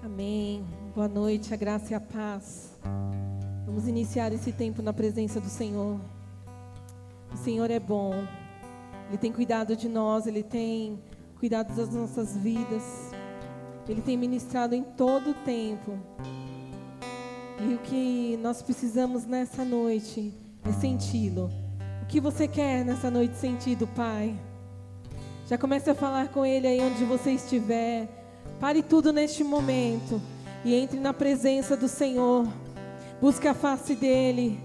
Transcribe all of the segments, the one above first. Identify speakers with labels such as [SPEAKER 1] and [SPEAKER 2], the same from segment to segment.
[SPEAKER 1] Amém. Boa noite, a graça e a paz. Vamos iniciar esse tempo na presença do Senhor. O Senhor é bom. Ele tem cuidado de nós, Ele tem cuidado das nossas vidas. Ele tem ministrado em todo o tempo. E o que nós precisamos nessa noite é senti-lo. O que você quer nessa noite sentir do Pai? Já comece a falar com Ele aí onde você estiver. Pare tudo neste momento e entre na presença do Senhor. Busque a face dEle.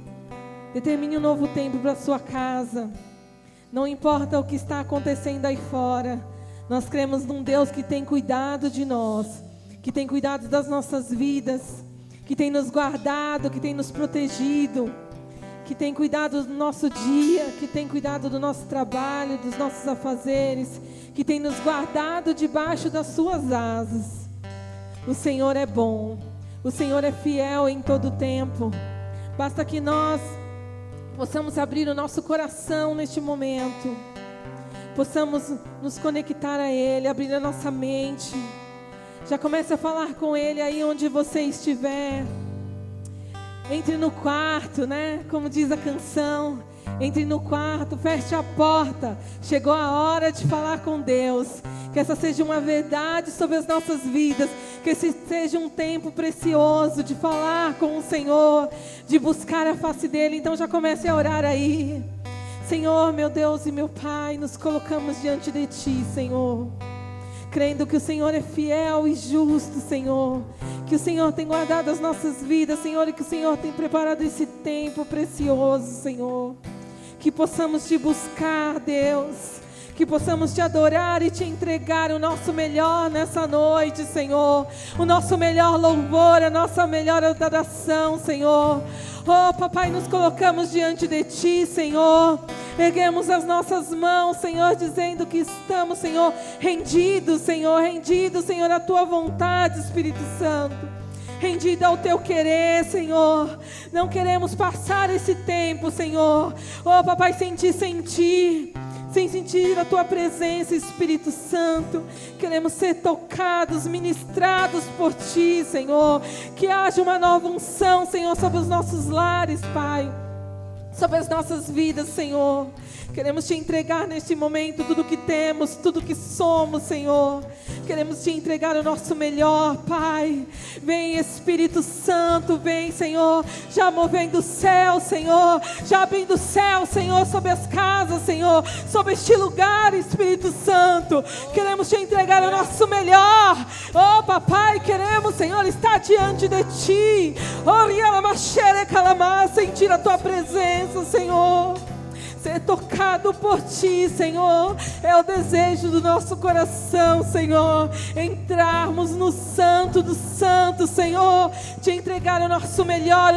[SPEAKER 1] Determine um novo tempo para a sua casa. Não importa o que está acontecendo aí fora. Nós cremos num Deus que tem cuidado de nós, que tem cuidado das nossas vidas, que tem nos guardado, que tem nos protegido, que tem cuidado do nosso dia, que tem cuidado do nosso trabalho, dos nossos afazeres, que tem nos guardado debaixo das suas asas. O Senhor é bom, o Senhor é fiel em todo o tempo. Basta que nós possamos abrir o nosso coração neste momento, possamos nos conectar a Ele, abrir a nossa mente. Já comece a falar com Ele aí onde você estiver. Entre no quarto, né? Como diz a canção. Entre no quarto, feche a porta. Chegou a hora de falar com Deus. Que essa seja uma verdade sobre as nossas vidas. Que esse seja um tempo precioso de falar com o Senhor, de buscar a face dEle. Então já comece a orar aí. Senhor, meu Deus e meu Pai, nos colocamos diante de Ti, Senhor. Crendo que o Senhor é fiel e justo, Senhor. Que o Senhor tem guardado as nossas vidas, Senhor. E que o Senhor tem preparado esse tempo precioso, Senhor. Que possamos Te buscar, Deus. Que possamos Te adorar e Te entregar o nosso melhor nessa noite, Senhor. O nosso melhor louvor, a nossa melhor adoração, Senhor. Oh, Papai, nos colocamos diante de Ti, Senhor. Erguemos as nossas mãos, Senhor, dizendo que estamos, Senhor, rendidos, Senhor, à Tua vontade, Espírito Santo. Rendido ao Teu querer, Senhor. Não queremos passar esse tempo, Senhor. Oh, Papai, sem sentir a Tua presença, Espírito Santo. Queremos ser tocados, ministrados por Ti, Senhor. Que haja uma nova unção, Senhor, sobre os nossos lares, Pai. Sobre as nossas vidas, Senhor. Queremos Te entregar neste momento tudo que temos, tudo que somos, Senhor. Queremos Te entregar o nosso melhor, Pai. Vem, Espírito Santo, vem, Senhor. Já movendo o céu, Senhor. Já abrindo o céu, Senhor, sobre as casas, Senhor. Sobre este lugar, Espírito Santo. Queremos Te entregar o nosso melhor. Oh, Papai, queremos, Senhor, estar diante de Ti. Oh, Rialamashere Calamar, sentir a Tua presença, Senhor. Ser tocado por Ti, Senhor, é o desejo do nosso coração, Senhor. Entrarmos no Santo dos Santos, Senhor. Te entregar o nosso melhor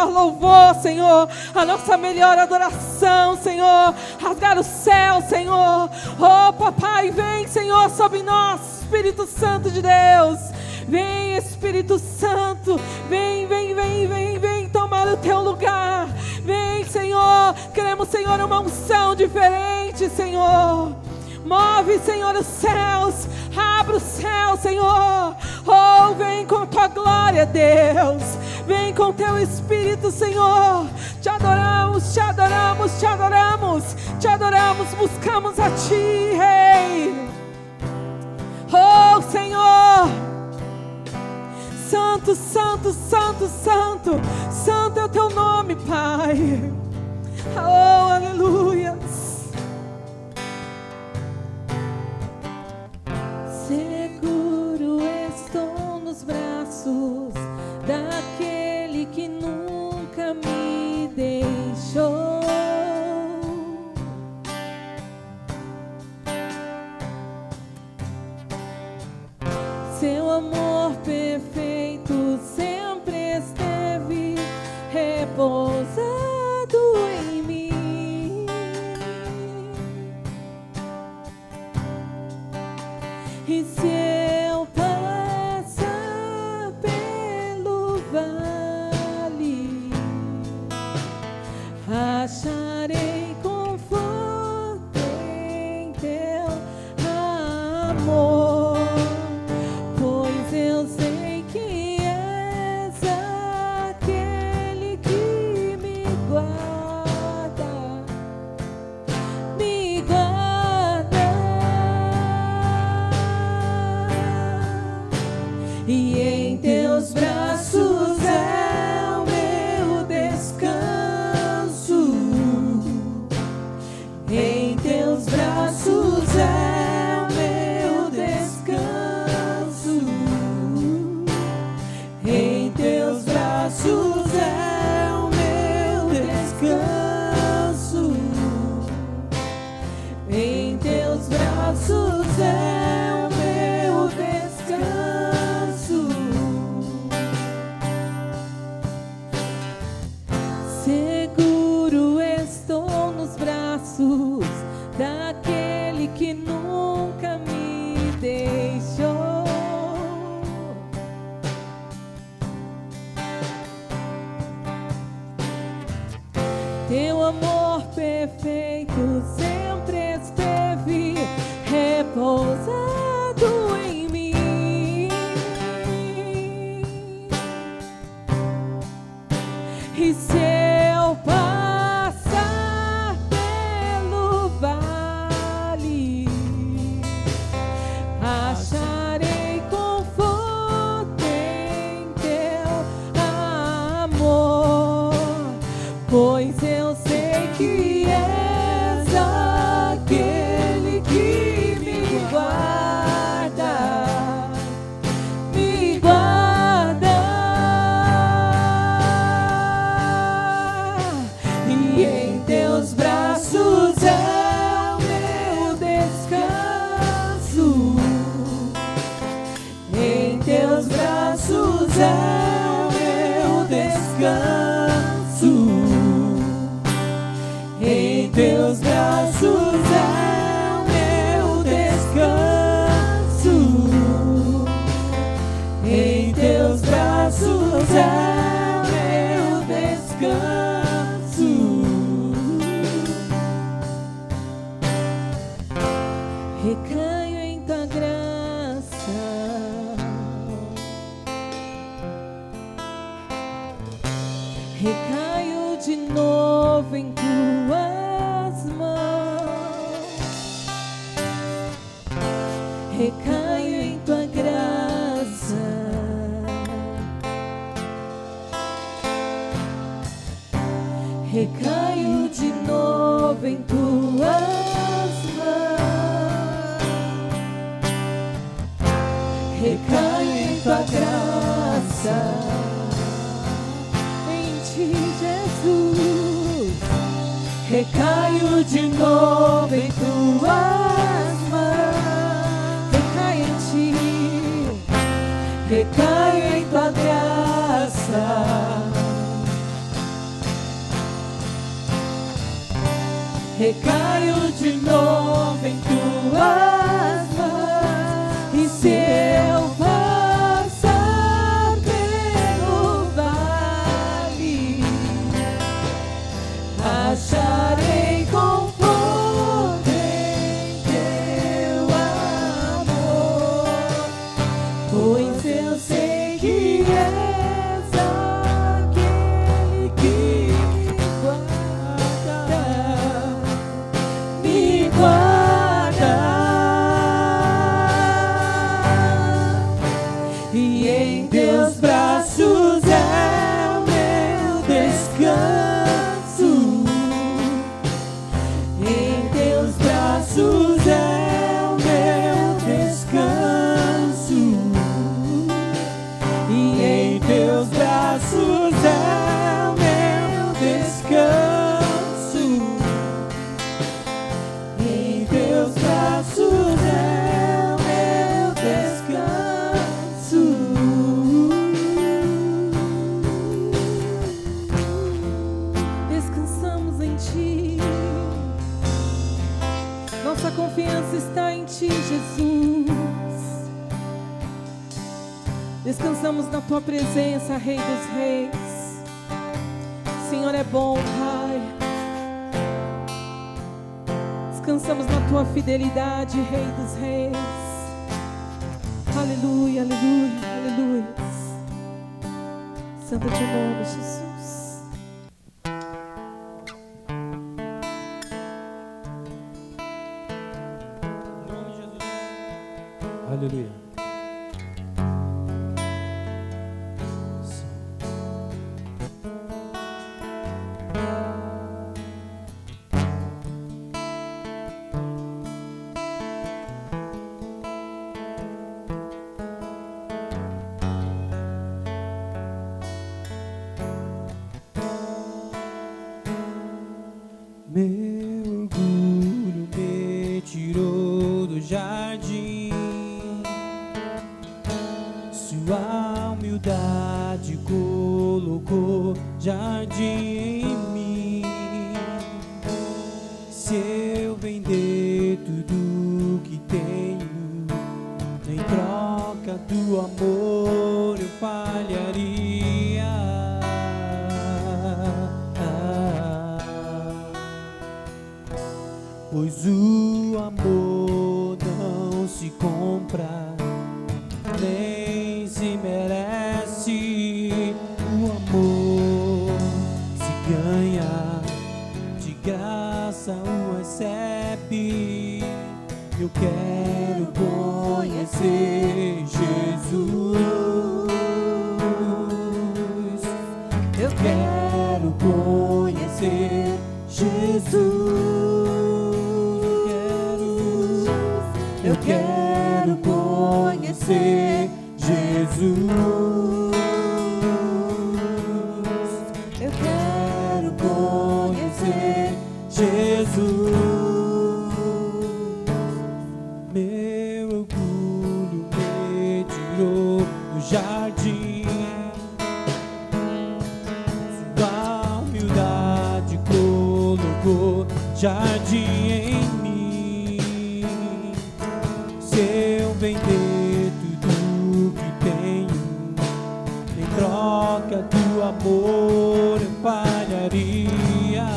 [SPEAKER 1] louvor, Senhor. A nossa melhor adoração, Senhor. Rasgar o céu, Senhor. Oh, Papai, vem, Senhor, sobre nós, Espírito Santo de Deus. Vem, Espírito Santo. Vem, tomar o Teu lugar. Vem, Senhor. Queremos, Senhor, uma unção diferente, Senhor. Move, Senhor, os céus. Abre o céu, Senhor. Oh, vem com a Tua glória, Deus. Vem com Teu Espírito, Senhor. Te adoramos, Te adoramos, Te adoramos. Te adoramos, buscamos a Ti, Rei. Oh, Senhor. Santo, Santo, Santo, Santo. Santo é o Teu nome, Pai. Oh, aleluia. Seguro estou nos braços daquele que nunca me deixou. Seu amor perfeito sempre esteve repousado em mim. E se eu passar pelo vale, acharei conforto em Teu amor. Pois eu sei e em teus braços é o meu descanso. Em teus braços é o meu descanso. Em teus braços é o meu descanso. Em teus braços é o meu descanso. Seguro estou nos braços daquele que nunca me deixou. Teu amor perfeito sempre esteve repousado em mim. E se eu passar pelo vale, acharei conforto em teu amor, pois eu sei que és aquele que me guarda, me guarda. E em teus braços é o meu descanso. Em teus braços é o meu descanso. Em teus braços é o meu descanso. Em teus braços é o meu descanso. Recaio em tua graça. Recaio de novo em tuas mãos. Recaio em tua graça. Recaio de novo em tuas mãos. Recaio em tua graça. Jesus, recaio de novo em tuas mãos. Recaio em ti, recaio em tua graça. Recaio de novo em tuas mãos. E se eu passar pelo vale, acharei conforto em teu amor, pois eu sei que és aquele que me guarda. E em teus braços é o meu descanso. Em teus braços é o meu descanso. E em teus braços é o meu descanso. Em teus braços é o meu descanso. Descansamos em ti. Nossa confiança está em ti, Jesus. Descansamos na tua presença, Rei dos Reis. Senhor é bom, Pai. Descansamos na tua fidelidade, Rei dos Reis. Aleluia, aleluia, aleluia. Santo é teu nome, Jesus.
[SPEAKER 2] Aleluia. Sua humildade colocou jardim em mim. Se eu vender tudo que tenho, em troca do amor eu falharia. Pois o amor não se compra, nem se merece. O amor se ganha, de graça o recebe. Eu quero conhecer Jesus. Eu quero conhecer Jesus. Eu quero conhecer Jesus. Eu quero conhecer Jesus. Meu orgulho me tirou do jardim. Sua humildade colocou jardim em mim. Se eu vender tudo que tenho, em troca do amor eu falharia.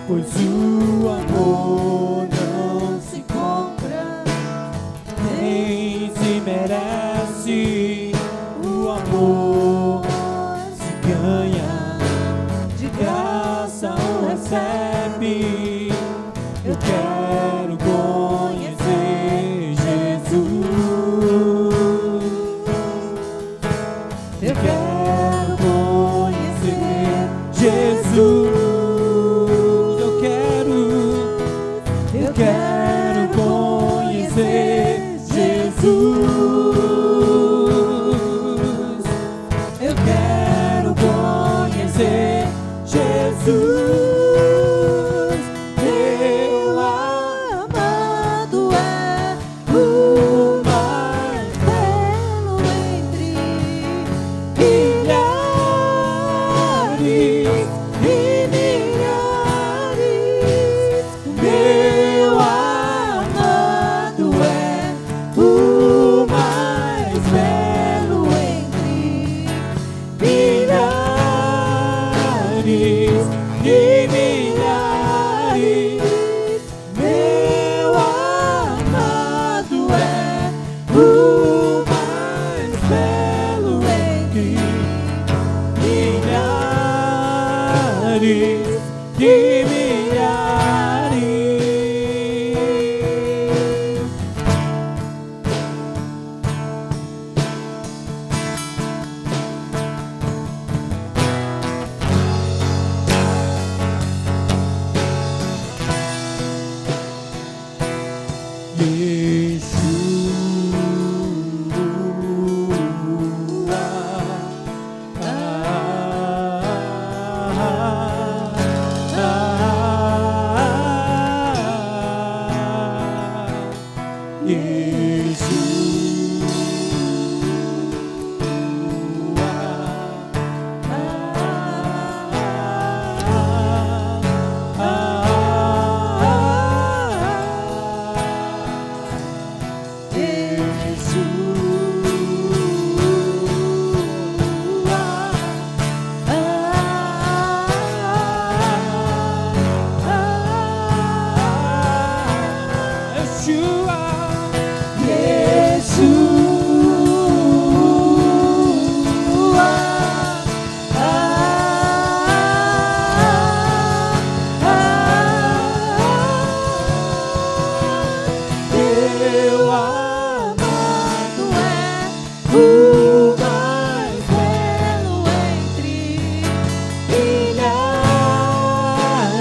[SPEAKER 2] Pois o amor não se compra, nem se merece. O amor se ganha, de graça o recebe. Eu quero conhecer Jesus. Eu quero conhecer Jesus. Eu quero conhecer Jesus. Eu quero conhecer Jesus. Meu amado é o mais belo entre milhares e milhares. Meu amado é o mais belo entre milhares e milhares. Meu amado é o mais belo entre milhares e milhares.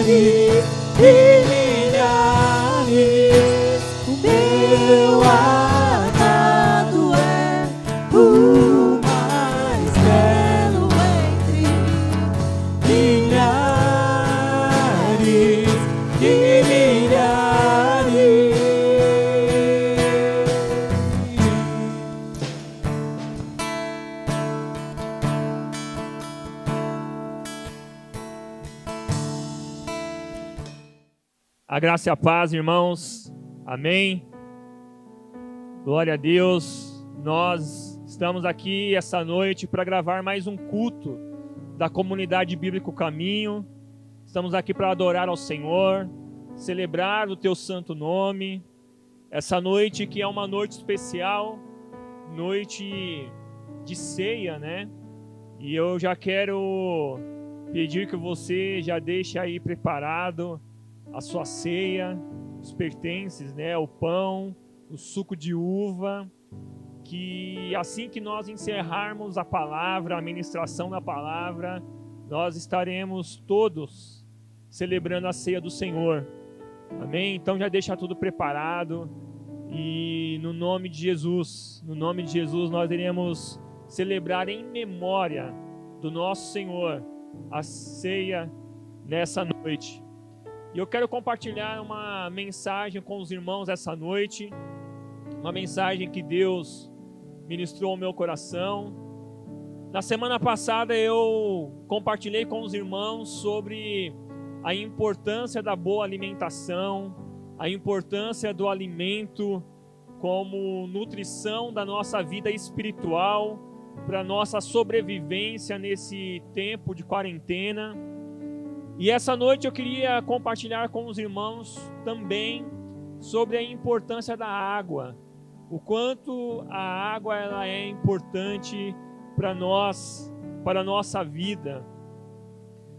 [SPEAKER 2] milhares, milhares, milhares. A graça e a paz, irmãos. Amém. Glória a Deus. Nós estamos aqui essa noite para gravar mais um culto da comunidade Bíblico Caminho. Estamos aqui para adorar ao Senhor, celebrar o teu santo nome. Essa noite que é uma noite especial, noite de ceia, né? E eu já quero pedir que você já deixe aí preparado a sua ceia, os pertences, né? O pão, o suco de uva, que assim que nós encerrarmos a palavra, a ministração da palavra, nós estaremos todos celebrando a ceia do Senhor. Amém? Então já deixa tudo preparado e no nome de Jesus, nós iremos celebrar em memória do nosso Senhor a ceia nessa noite. E eu quero compartilhar uma mensagem com os irmãos essa noite, uma mensagem que Deus ministrou ao meu coração. Na semana passada eu compartilhei com os irmãos sobre a importância da boa alimentação, a importância do alimento como nutrição da nossa vida espiritual, para nossa sobrevivência nesse tempo de quarentena. E essa noite eu queria compartilhar com os irmãos também sobre a importância da água, o quanto a água ela é importante para nós, para a nossa vida.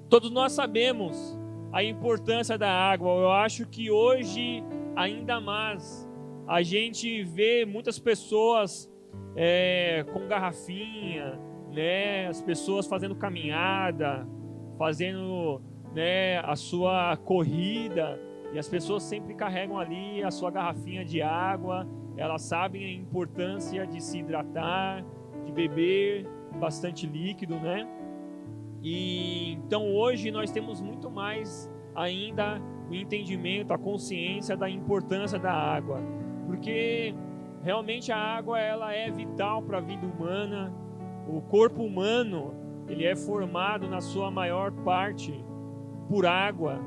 [SPEAKER 2] Todos nós sabemos a importância da água. Eu acho que hoje ainda mais a gente vê muitas pessoas com garrafinha, né? As pessoas fazendo caminhada, fazendo, né, a sua corrida, e as pessoas sempre carregam ali a sua garrafinha de água. Elas sabem a importância de se hidratar, de beber bastante líquido, né? E então hoje nós temos muito mais ainda o entendimento, a consciência da importância da água, porque realmente a água ela é vital para a vida humana. O corpo humano ele é formado na sua maior parte por água,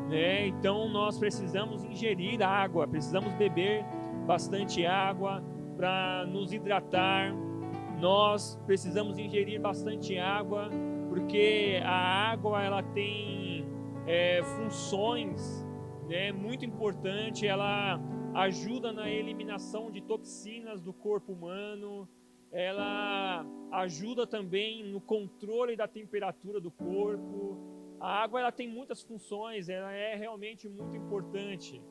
[SPEAKER 2] né? Então nós precisamos ingerir água, precisamos beber bastante água para nos hidratar. Nós precisamos ingerir bastante água porque a água ela tem funções, né, muito importantes. Ela ajuda na eliminação de toxinas do corpo humano. Ela ajuda também no controle da temperatura do corpo. A água ela tem muitas funções, ela é realmente muito importante.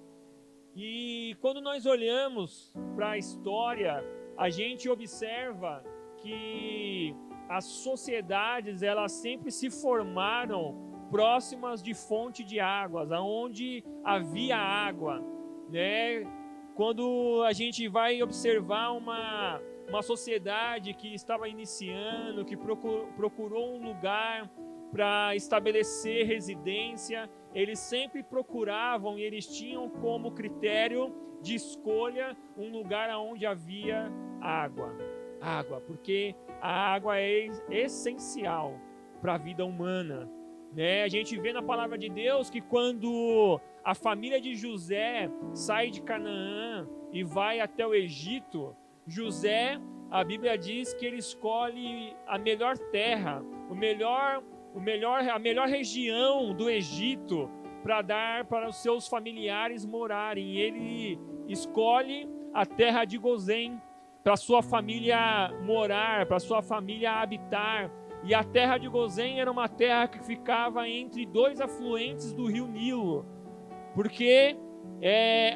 [SPEAKER 2] E quando nós olhamos para a história, a gente observa que as sociedades elas sempre se formaram próximas de fonte de águas, aonde havia água, né? Quando a gente vai observar uma sociedade que estava iniciando, que procurou um lugar para estabelecer residência, eles sempre procuravam e eles tinham como critério de escolha um lugar onde havia água, porque a água é essencial para a vida humana, né? A gente vê na palavra de Deus que quando a família de José sai de Canaã e vai até o Egito, José, a Bíblia diz que ele escolhe a melhor terra, a melhor região do Egito para dar para os seus familiares morarem. Ele escolhe a terra de Gozém para sua família morar, para sua família habitar. E a terra de Gozém era uma terra que ficava entre dois afluentes do rio Nilo, porque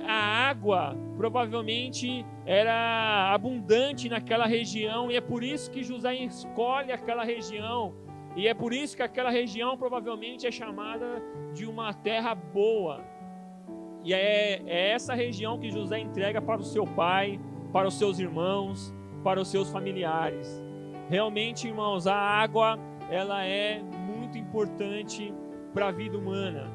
[SPEAKER 2] a água provavelmente era abundante naquela região, e é por isso que José escolhe aquela região. E é por isso que aquela região provavelmente é chamada de uma terra boa. E é essa região que José entrega para o seu pai, para os seus irmãos, para os seus familiares. Realmente, irmãos, a água ela é muito importante para a vida humana.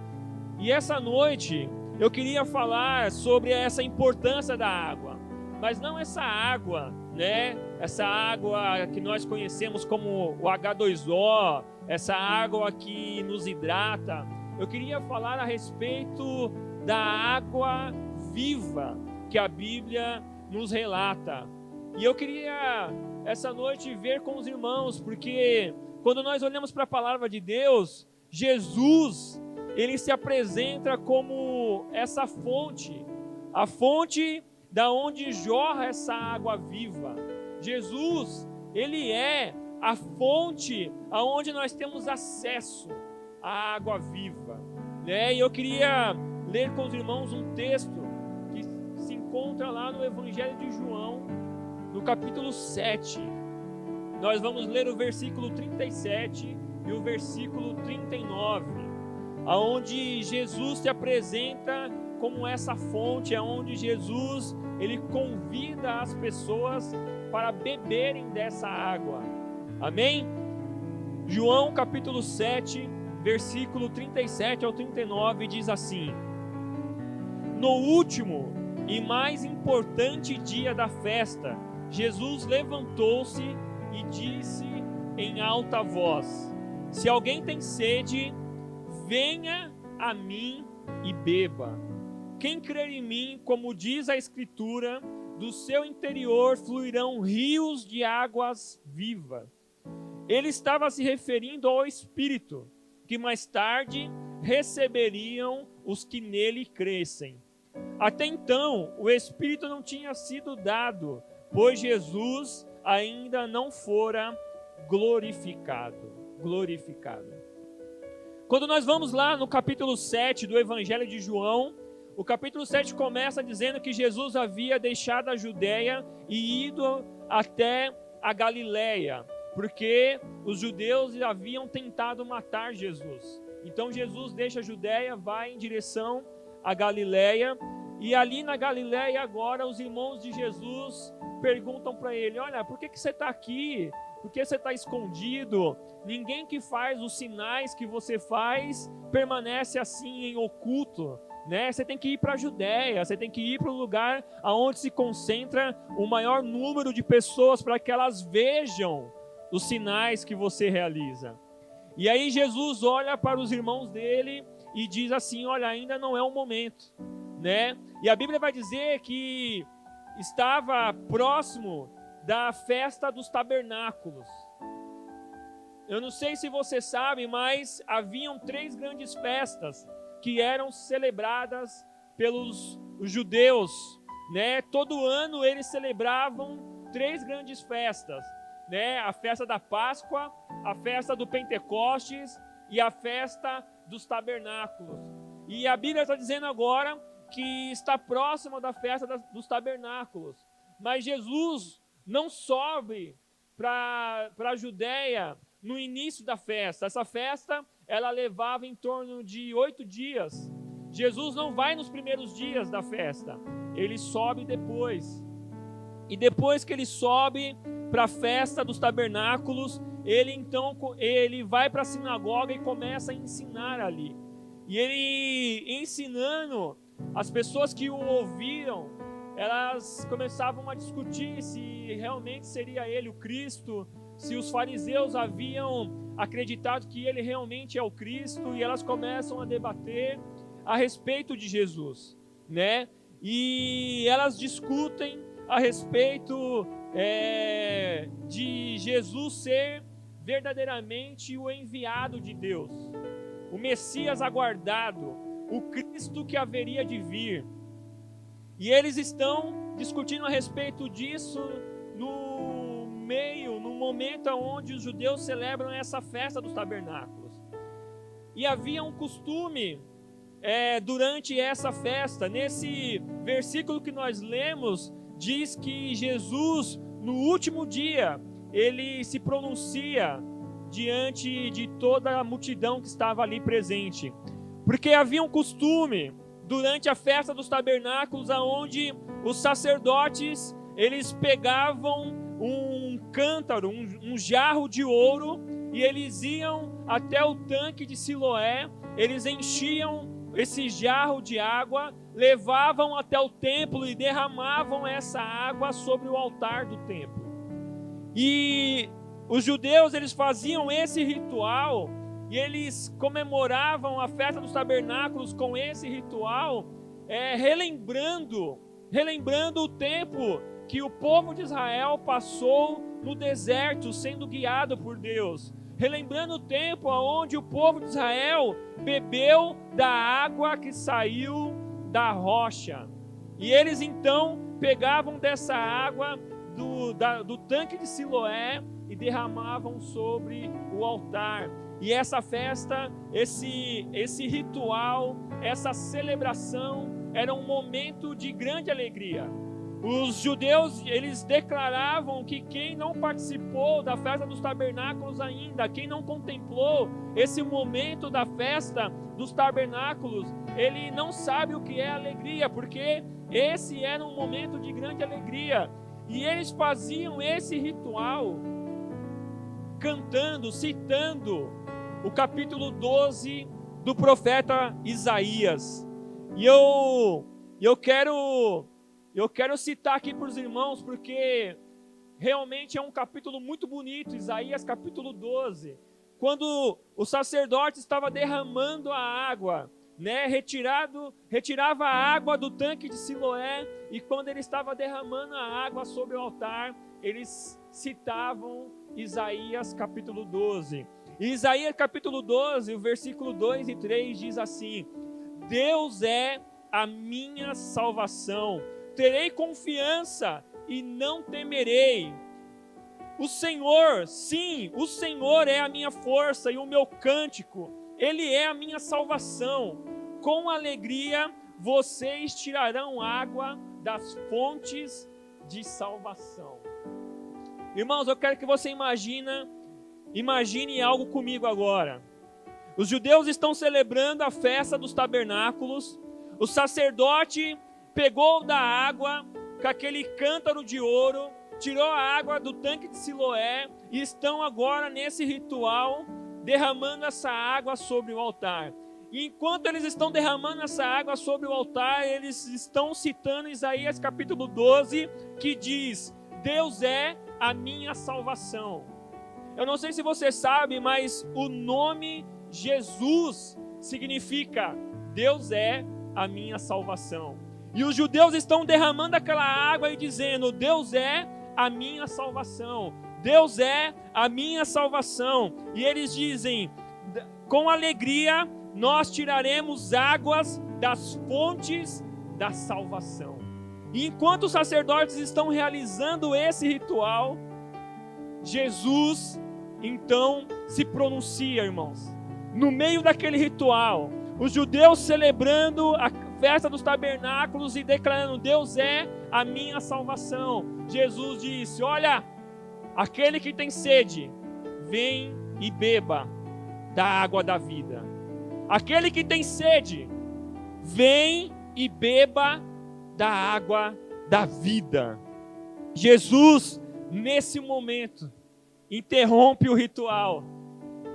[SPEAKER 2] E essa noite eu queria falar sobre essa importância da água. Mas não essa água, né? Essa água que nós conhecemos como o H2O, essa água que nos hidrata. Eu queria falar a respeito da água viva que a Bíblia nos relata. E eu queria essa noite ver com os irmãos, porque quando nós olhamos para a palavra de Deus, Jesus, ele se apresenta como essa fonte, a fonte da onde jorra essa água viva. Jesus, ele é a fonte aonde nós temos acesso à água viva, né? E eu queria ler com os irmãos um texto que se encontra lá no Evangelho de João, no capítulo 7. Nós vamos ler o versículo 37 e o versículo 39, aonde Jesus se apresenta como essa fonte, aonde Jesus, ele convida as pessoas para beberem dessa água. Amém? João capítulo 7, versículo 37 ao 39 diz assim: No último e mais importante dia da festa, Jesus levantou-se e disse em alta voz: Se alguém tem sede, venha a mim e beba. Quem crer em mim, como diz a Escritura, do seu interior fluirão rios de águas vivas. Ele estava se referindo ao Espírito, que mais tarde receberiam os que nele crescem. Até então, o Espírito não tinha sido dado, pois Jesus ainda não fora glorificado. Quando nós vamos lá no capítulo 7 do Evangelho de João, o capítulo 7 começa dizendo que Jesus havia deixado a Judeia e ido até a Galileia, porque os judeus haviam tentado matar Jesus. Então Jesus deixa a Judeia, vai em direção à Galileia, e ali na Galileia agora os irmãos de Jesus perguntam para ele: olha, por que você está aqui? Por que você está escondido? Ninguém que faz os sinais que você faz permanece assim em oculto, né? Você tem que ir para a Judeia, você tem que ir para o lugar onde se concentra o maior número de pessoas, para que elas vejam os sinais que você realiza. E aí Jesus olha para os irmãos dele e diz assim: olha, ainda não é o momento, né? E a Bíblia vai dizer que estava próximo da festa dos tabernáculos. Eu não sei se você sabe, mas haviam 3 grandes festas que eram celebradas pelos judeus, né? Todo ano eles celebravam 3 grandes festas, né? A festa da Páscoa, a festa do Pentecostes e a festa dos tabernáculos. E a Bíblia está dizendo agora que está próxima da festa dos tabernáculos. Mas Jesus não sobe para a Judéia no início da festa. Essa festa, ela levava em torno de 8 dias. Jesus não vai nos primeiros dias da festa, ele sobe depois. E depois que ele sobe para a festa dos tabernáculos, ele vai para a sinagoga e começa a ensinar ali. E ele ensinando, as pessoas que o ouviam, elas começavam a discutir se realmente seria ele o Cristo, se os fariseus haviam acreditado que ele realmente é o Cristo, e elas começam a debater a respeito de Jesus, né? E elas discutem a respeito de Jesus ser verdadeiramente o enviado de Deus, o Messias aguardado, o Cristo que haveria de vir. E eles estão discutindo a respeito disso no momento onde os judeus celebram essa festa dos tabernáculos. E havia um costume durante essa festa. Nesse versículo que nós lemos, diz que Jesus, no último dia, ele se pronuncia diante de toda a multidão que estava ali presente. Porque havia um costume durante a festa dos tabernáculos, onde os sacerdotes, eles pegavam um cântaro, um jarro de ouro, e eles iam até o tanque de Siloé, eles enchiam esse jarro de água, levavam até o templo e derramavam essa água sobre o altar do templo. E os judeus, eles faziam esse ritual, e eles comemoravam a festa dos tabernáculos com esse ritual, relembrando o tempo que o povo de Israel passou no deserto, sendo guiado por Deus. Relembrando o tempo onde o povo de Israel bebeu da água que saiu da rocha. E eles então pegavam dessa água do tanque de Siloé e derramavam sobre o altar. E essa festa, esse ritual, essa celebração era um momento de grande alegria. Os judeus, eles declaravam que quem não participou da festa dos tabernáculos ainda, quem não contemplou esse momento da festa dos tabernáculos, ele não sabe o que é alegria, porque esse era um momento de grande alegria. E eles faziam esse ritual cantando, citando o capítulo 12 do profeta Isaías. E eu quero citar aqui para os irmãos, porque realmente é um capítulo muito bonito, Isaías capítulo 12, quando o sacerdote estava derramando a água, retirava a água do tanque de Siloé, e quando ele estava derramando a água sobre o altar, eles citavam Isaías capítulo 12. E Isaías capítulo 12, o versículo 2 e 3 diz assim: Deus é a minha salvação, terei confiança e não temerei. O Senhor, sim, o Senhor é a minha força e o meu cântico, Ele é a minha salvação. Com alegria vocês tirarão água das fontes de salvação. Irmãos, eu quero que você imagine algo comigo agora. Os judeus estão celebrando a festa dos tabernáculos. O sacerdote pegou da água com aquele cântaro de ouro, tirou a água do tanque de Siloé e estão agora nesse ritual derramando essa água sobre o altar. E enquanto eles estão derramando essa água sobre o altar, eles estão citando Isaías capítulo 12, que diz: Deus é a minha salvação. Eu não sei se você sabe, mas o nome Jesus significa Deus é a minha salvação. E os judeus estão derramando aquela água e dizendo: Deus é a minha salvação. Deus é a minha salvação. E eles dizem: com alegria nós tiraremos águas das fontes da salvação. E enquanto os sacerdotes estão realizando esse ritual, Jesus então se pronuncia, irmãos. No meio daquele ritual, os judeus celebrando a festa dos tabernáculos e declarando: Deus é a minha salvação. Jesus disse: olha, aquele que tem sede, vem e beba da água da vida. Aquele que tem sede, vem e beba da água da vida. Jesus, nesse momento, interrompe o ritual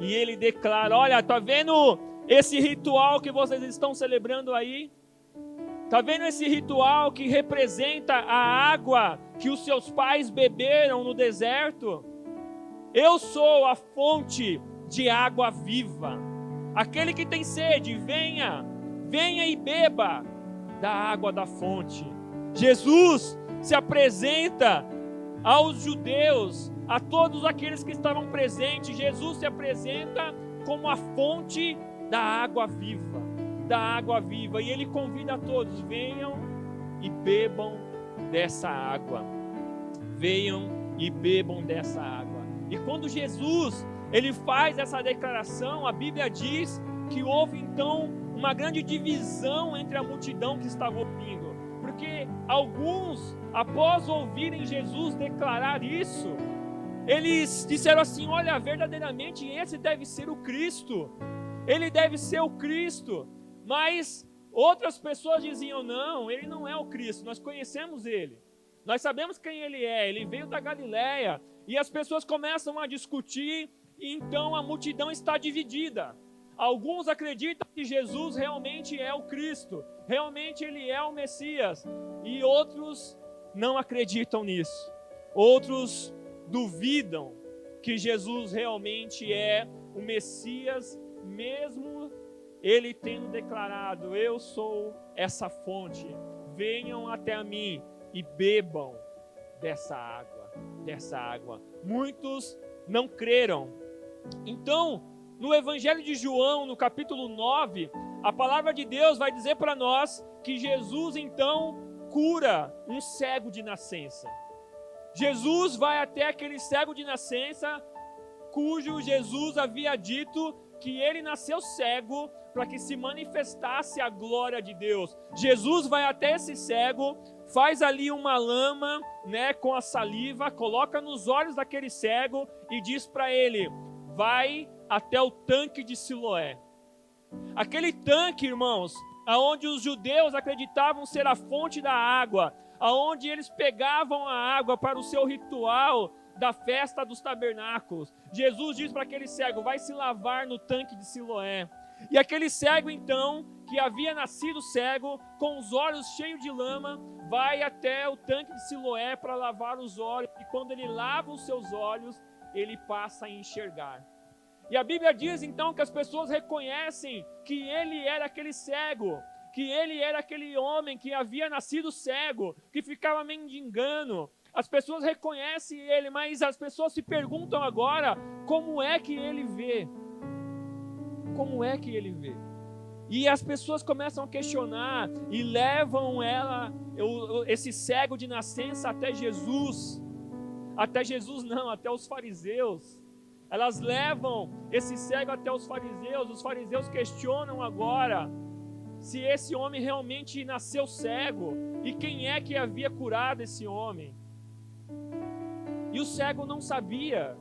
[SPEAKER 2] e ele declara: olha, está vendo esse ritual que vocês estão celebrando aí? Está vendo esse ritual que representa a água que os seus pais beberam no deserto? Eu sou a fonte de água viva. Aquele que tem sede, venha e beba da água da fonte. Jesus se apresenta aos judeus, a todos aqueles que estavam presentes. Jesus se apresenta como a fonte da água viva, e ele convida a todos: venham e bebam dessa água. Venham e bebam dessa água. E quando Jesus ele faz essa declaração, a Bíblia diz que houve então uma grande divisão entre a multidão que estava ouvindo, porque alguns, após ouvirem Jesus declarar isso, eles disseram assim: olha, verdadeiramente esse deve ser o Cristo, ele deve ser o Cristo. Mas outras pessoas diziam: não, ele não é o Cristo, nós conhecemos ele, nós sabemos quem ele é, ele veio da Galileia. E as pessoas começam a discutir, e então a multidão está dividida. Alguns acreditam que Jesus realmente é o Cristo, realmente ele é o Messias, e outros não acreditam nisso. Outros duvidam que Jesus realmente é o Messias, mesmo ele tendo declarado: eu sou essa fonte, venham até mim e bebam dessa água. Muitos não creram. Então, no Evangelho de João, no capítulo 9, a palavra de Deus vai dizer para nós que Jesus então cura um cego de nascença. Jesus vai até aquele cego de nascença, cujo Jesus havia dito que ele nasceu cego para que se manifestasse a glória de Deus. Jesus vai até esse cego, faz ali uma lama, com a saliva, coloca nos olhos daquele cego e diz para ele: vai até o tanque de Siloé. Aquele tanque, irmãos, aonde os judeus acreditavam ser a fonte da água, aonde eles pegavam a água para o seu ritual da festa dos tabernáculos. Jesus diz para aquele cego: vai se lavar no tanque de Siloé. E aquele cego então, que havia nascido cego, com os olhos cheios de lama, vai até o tanque de Siloé para lavar os olhos, e quando ele lava os seus olhos, ele passa a enxergar. E a Bíblia diz então que as pessoas reconhecem que ele era aquele cego, que ele era aquele homem que havia nascido cego, que ficava mendigando. As pessoas reconhecem ele, mas as pessoas se perguntam agora: como é que ele vê? Como é que ele vê? E as pessoas começam a questionar e levam esse cego de nascença até Jesus. Até Jesus não, até os fariseus. Elas levam esse cego até os fariseus questionam agora se esse homem realmente nasceu cego e quem é que havia curado esse homem. E o cego não sabia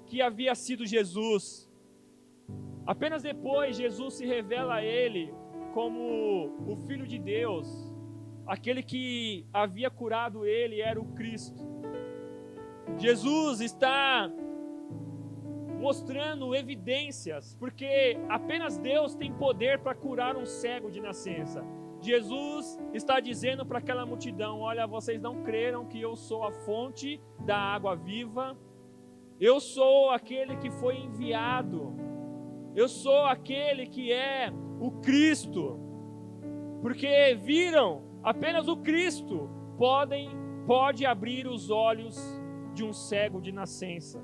[SPEAKER 2] que havia sido Jesus. Apenas depois Jesus se revela a ele como o Filho de Deus. Aquele que havia curado ele era o Cristo. Jesus está mostrando evidências, porque apenas Deus tem poder para curar um cego de nascença. Jesus está dizendo para aquela multidão: olha, vocês não creram que eu sou a fonte da água viva? Eu sou aquele que foi enviado. Eu sou aquele que é o Cristo. Porque viram, apenas o Cristo pode abrir os olhos de um cego de nascença.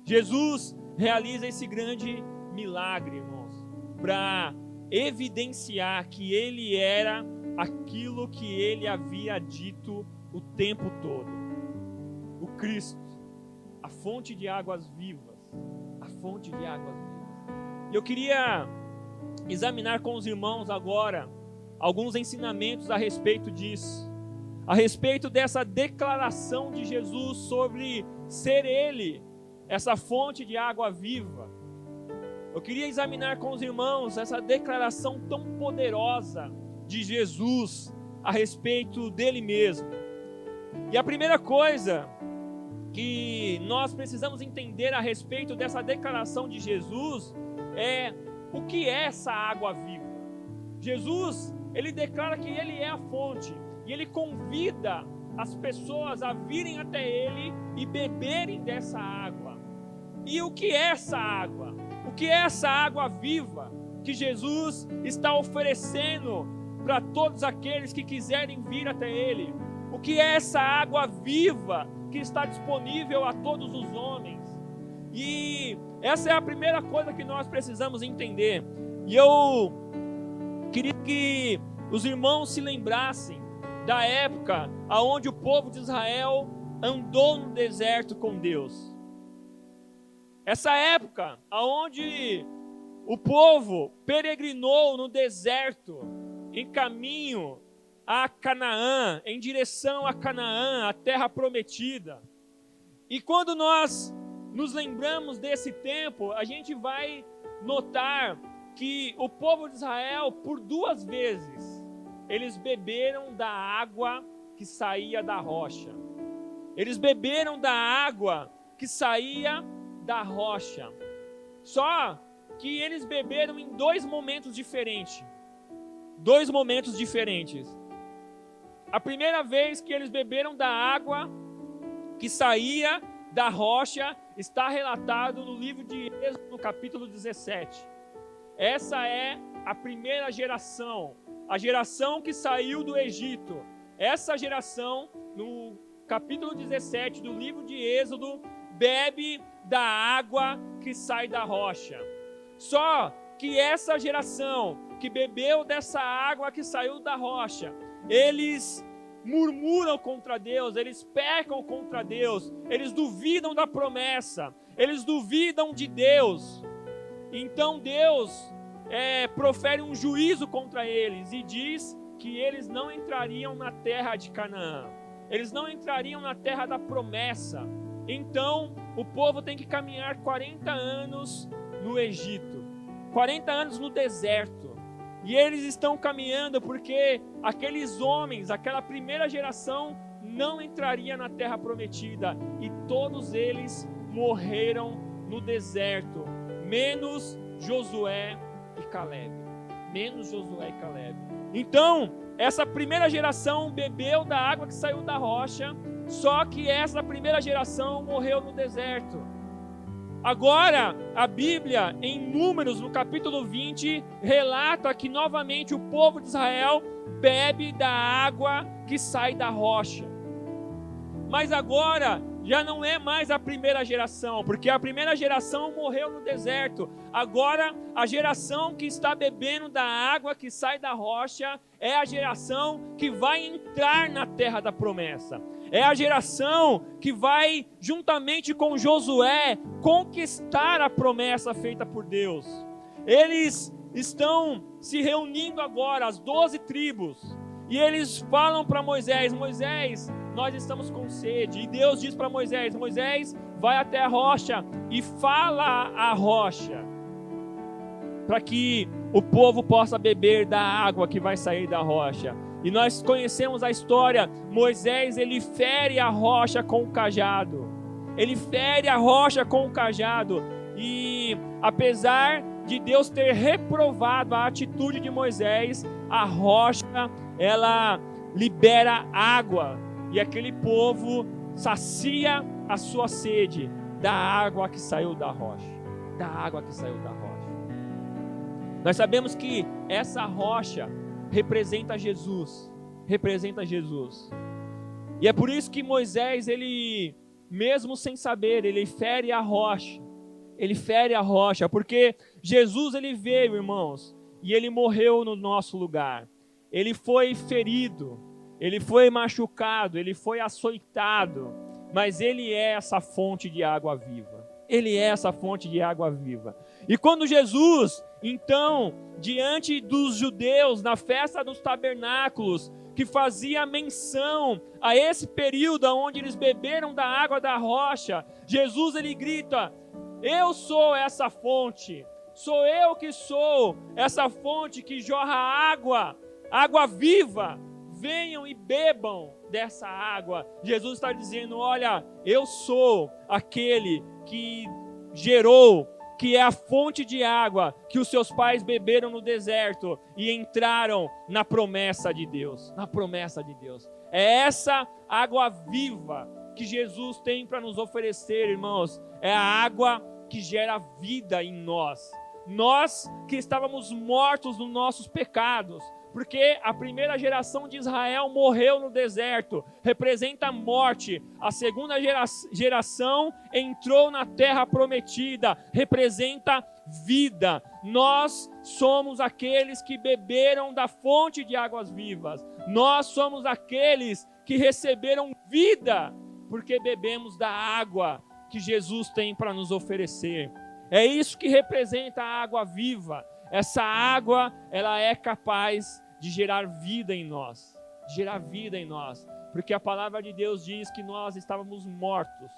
[SPEAKER 2] Jesus realiza esse grande milagre, irmãos, para evidenciar que ele era aquilo que ele havia dito o tempo todo. O Cristo, a fonte de águas vivas. E eu queria examinar com os irmãos agora alguns ensinamentos a respeito disso. A respeito dessa declaração de Jesus sobre ser ele, essa fonte de água viva. Eu queria examinar com os irmãos essa declaração tão poderosa de Jesus a respeito dele mesmo. E a primeira coisa que nós precisamos entender a respeito dessa declaração de Jesus é o que é essa água viva. Jesus, ele declara que ele é a fonte. E ele convida as pessoas a virem até ele e beberem dessa água. E o que é essa água? O que é essa água viva que Jesus está oferecendo para todos aqueles que quiserem vir até ele? O que é essa água viva que está disponível a todos os homens? E essa é a primeira coisa que nós precisamos entender. E eu queria que os irmãos se lembrassem da época onde o povo de Israel andou no deserto com Deus. Essa época onde o povo peregrinou no deserto, em caminho a Canaã, em direção a Canaã, a terra prometida. E quando nós nos lembramos desse tempo, a gente vai notar que o povo de Israel, por 2 vezes, eles beberam da água que saía da rocha. Eles beberam da água que saía da rocha. Só que eles beberam em 2 momentos diferentes. 2 momentos diferentes. A primeira vez que eles beberam da água que saía da rocha está relatado no livro de Êxodo, no capítulo 17. Essa é a primeira geração, a geração que saiu do Egito. Essa geração, no capítulo 17 do livro de Êxodo, bebe da água que sai da rocha. Só que essa geração que bebeu dessa água que saiu da rocha, eles murmuram contra Deus, eles pecam contra Deus, eles duvidam da promessa, eles duvidam de Deus. Então Deus profere um juízo contra eles e diz que eles não entrariam na terra de Canaã, eles não entrariam na terra da promessa. Então o povo tem que caminhar 40 anos no Egito, 40 anos no deserto. E eles estão caminhando porque aqueles homens, aquela primeira geração, não entraria na terra prometida. E todos eles morreram no deserto, menos Josué e Caleb. Menos Josué e Caleb. Então, essa primeira geração bebeu da água que saiu da rocha, só que essa primeira geração morreu no deserto. Agora, a Bíblia, em Números, no capítulo 20, relata que novamente o povo de Israel bebe da água que sai da rocha. Mas agora, já não é mais a primeira geração, porque a primeira geração morreu no deserto. Agora, a geração que está bebendo da água que sai da rocha é a geração que vai entrar na terra da promessa. É a geração que vai, juntamente com Josué, conquistar a promessa feita por Deus. Eles estão se reunindo agora, as 12 tribos, e eles falam para Moisés: Moisés, nós estamos com sede. E Deus diz para Moisés: Moisés, vai até a rocha e fala à rocha, para que o povo possa beber da água que vai sair da rocha. E nós conhecemos a história. Moisés, ele fere a rocha com o cajado. Ele fere a rocha com o cajado. E apesar de Deus ter reprovado a atitude de Moisés, a rocha, ela libera água. E aquele povo sacia a sua sede da água que saiu da rocha. Da água que saiu da rocha. Nós sabemos que essa rocha representa Jesus. Representa Jesus. E é por isso que Moisés, ele, mesmo sem saber, ele fere a rocha. Ele fere a rocha, porque Jesus, ele veio, irmãos, e ele morreu no nosso lugar. Ele foi ferido, ele foi machucado, ele foi açoitado, mas ele é essa fonte de água viva. Ele é essa fonte de água viva. E quando Jesus, então, diante dos judeus, na festa dos tabernáculos, que fazia menção a esse período onde eles beberam da água da rocha, Jesus, ele grita: eu sou essa fonte, sou eu que sou essa fonte que jorra água, água viva, venham e bebam dessa água. Jesus está dizendo: olha, eu sou aquele que gerou, que é a fonte de água que os seus pais beberam no deserto e entraram na promessa de Deus. Na promessa de Deus. É essa água viva que Jesus tem para nos oferecer, irmãos. É a água que gera vida em nós. Nós que estávamos mortos nos nossos pecados, porque a primeira geração de Israel morreu no deserto, representa a morte. A segunda geração entrou na terra prometida, representa vida. Nós somos aqueles que beberam da fonte de águas vivas. Nós somos aqueles que receberam vida, porque bebemos da água que Jesus tem para nos oferecer. É isso que representa a água viva. Essa água, ela é capaz de gerar vida em nós. Gerar vida em nós. Porque a palavra de Deus diz que nós estávamos mortos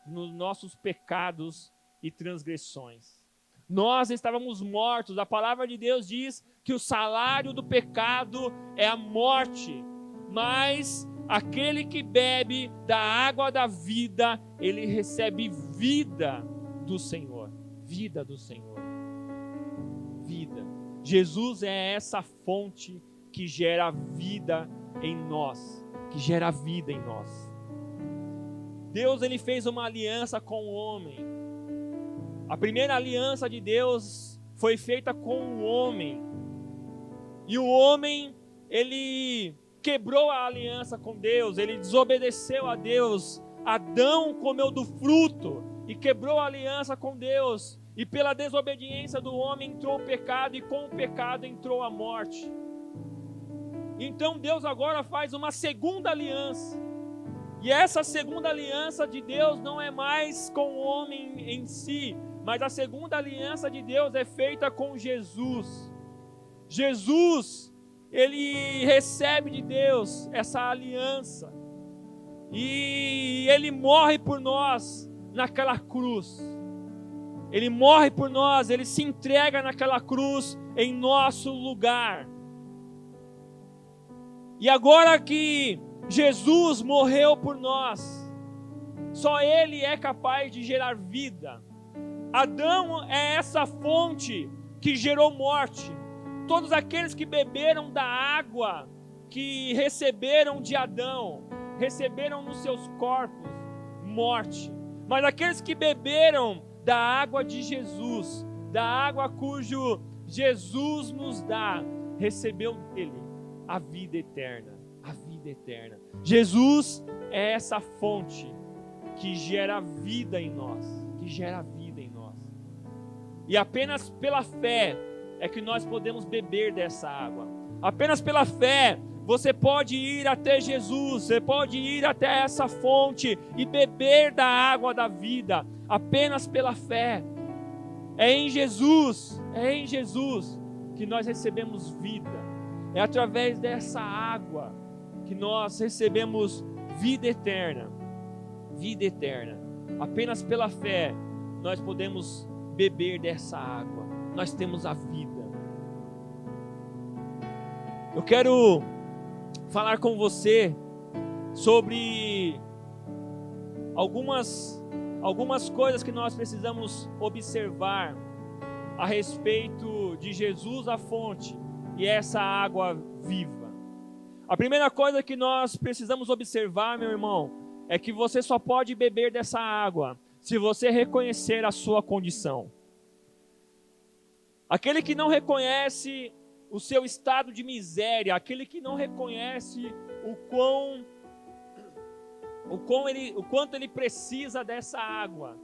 [SPEAKER 2] nos nossos pecados e transgressões. Nós estávamos mortos. A palavra de Deus diz que o salário do pecado é a morte. Mas aquele que bebe da água da vida, ele recebe vida do Senhor. Vida do Senhor. Vida. Jesus é essa fonte que gera vida em nós. Que gera vida em nós. Deus, ele fez uma aliança com o homem. A primeira aliança de Deus foi feita com o homem. E o homem, ele quebrou a aliança com Deus, ele desobedeceu a Deus. Adão comeu do fruto e quebrou a aliança com Deus. E pela desobediência do homem entrou o pecado, e com o pecado entrou a morte. Então Deus agora faz uma segunda aliança. E essa segunda aliança de Deus não é mais com o homem em si, mas a segunda aliança de Deus é feita com Jesus. Jesus, ele recebe de Deus essa aliança. E ele morre por nós naquela cruz. Ele morre por nós, ele se entrega naquela cruz em nosso lugar. E agora que Jesus morreu por nós, só ele é capaz de gerar vida. Adão é essa fonte que gerou morte. Todos aqueles que beberam da água que receberam de Adão, receberam nos seus corpos morte. Mas aqueles que beberam da água de Jesus, da água cujo Jesus nos dá, recebeu dele a vida eterna, a vida eterna. Jesus é essa fonte que gera vida em nós, que gera vida em nós. E apenas pela fé é que nós podemos beber dessa água. Apenas pela fé você pode ir até Jesus, você pode ir até essa fonte e beber da água da vida, apenas pela fé. É em Jesus que nós recebemos vida. É através dessa água que nós recebemos vida eterna. Vida eterna. Apenas pela fé nós podemos beber dessa água. Nós temos a vida. Eu quero falar com você sobre algumas coisas que nós precisamos observar a respeito de Jesus, a fonte, e essa água viva. A primeira coisa que nós precisamos observar, meu irmão, é que você só pode beber dessa água se você reconhecer a sua condição. Aquele que não reconhece o seu estado de miséria, aquele que não reconhece o quanto ele precisa dessa água,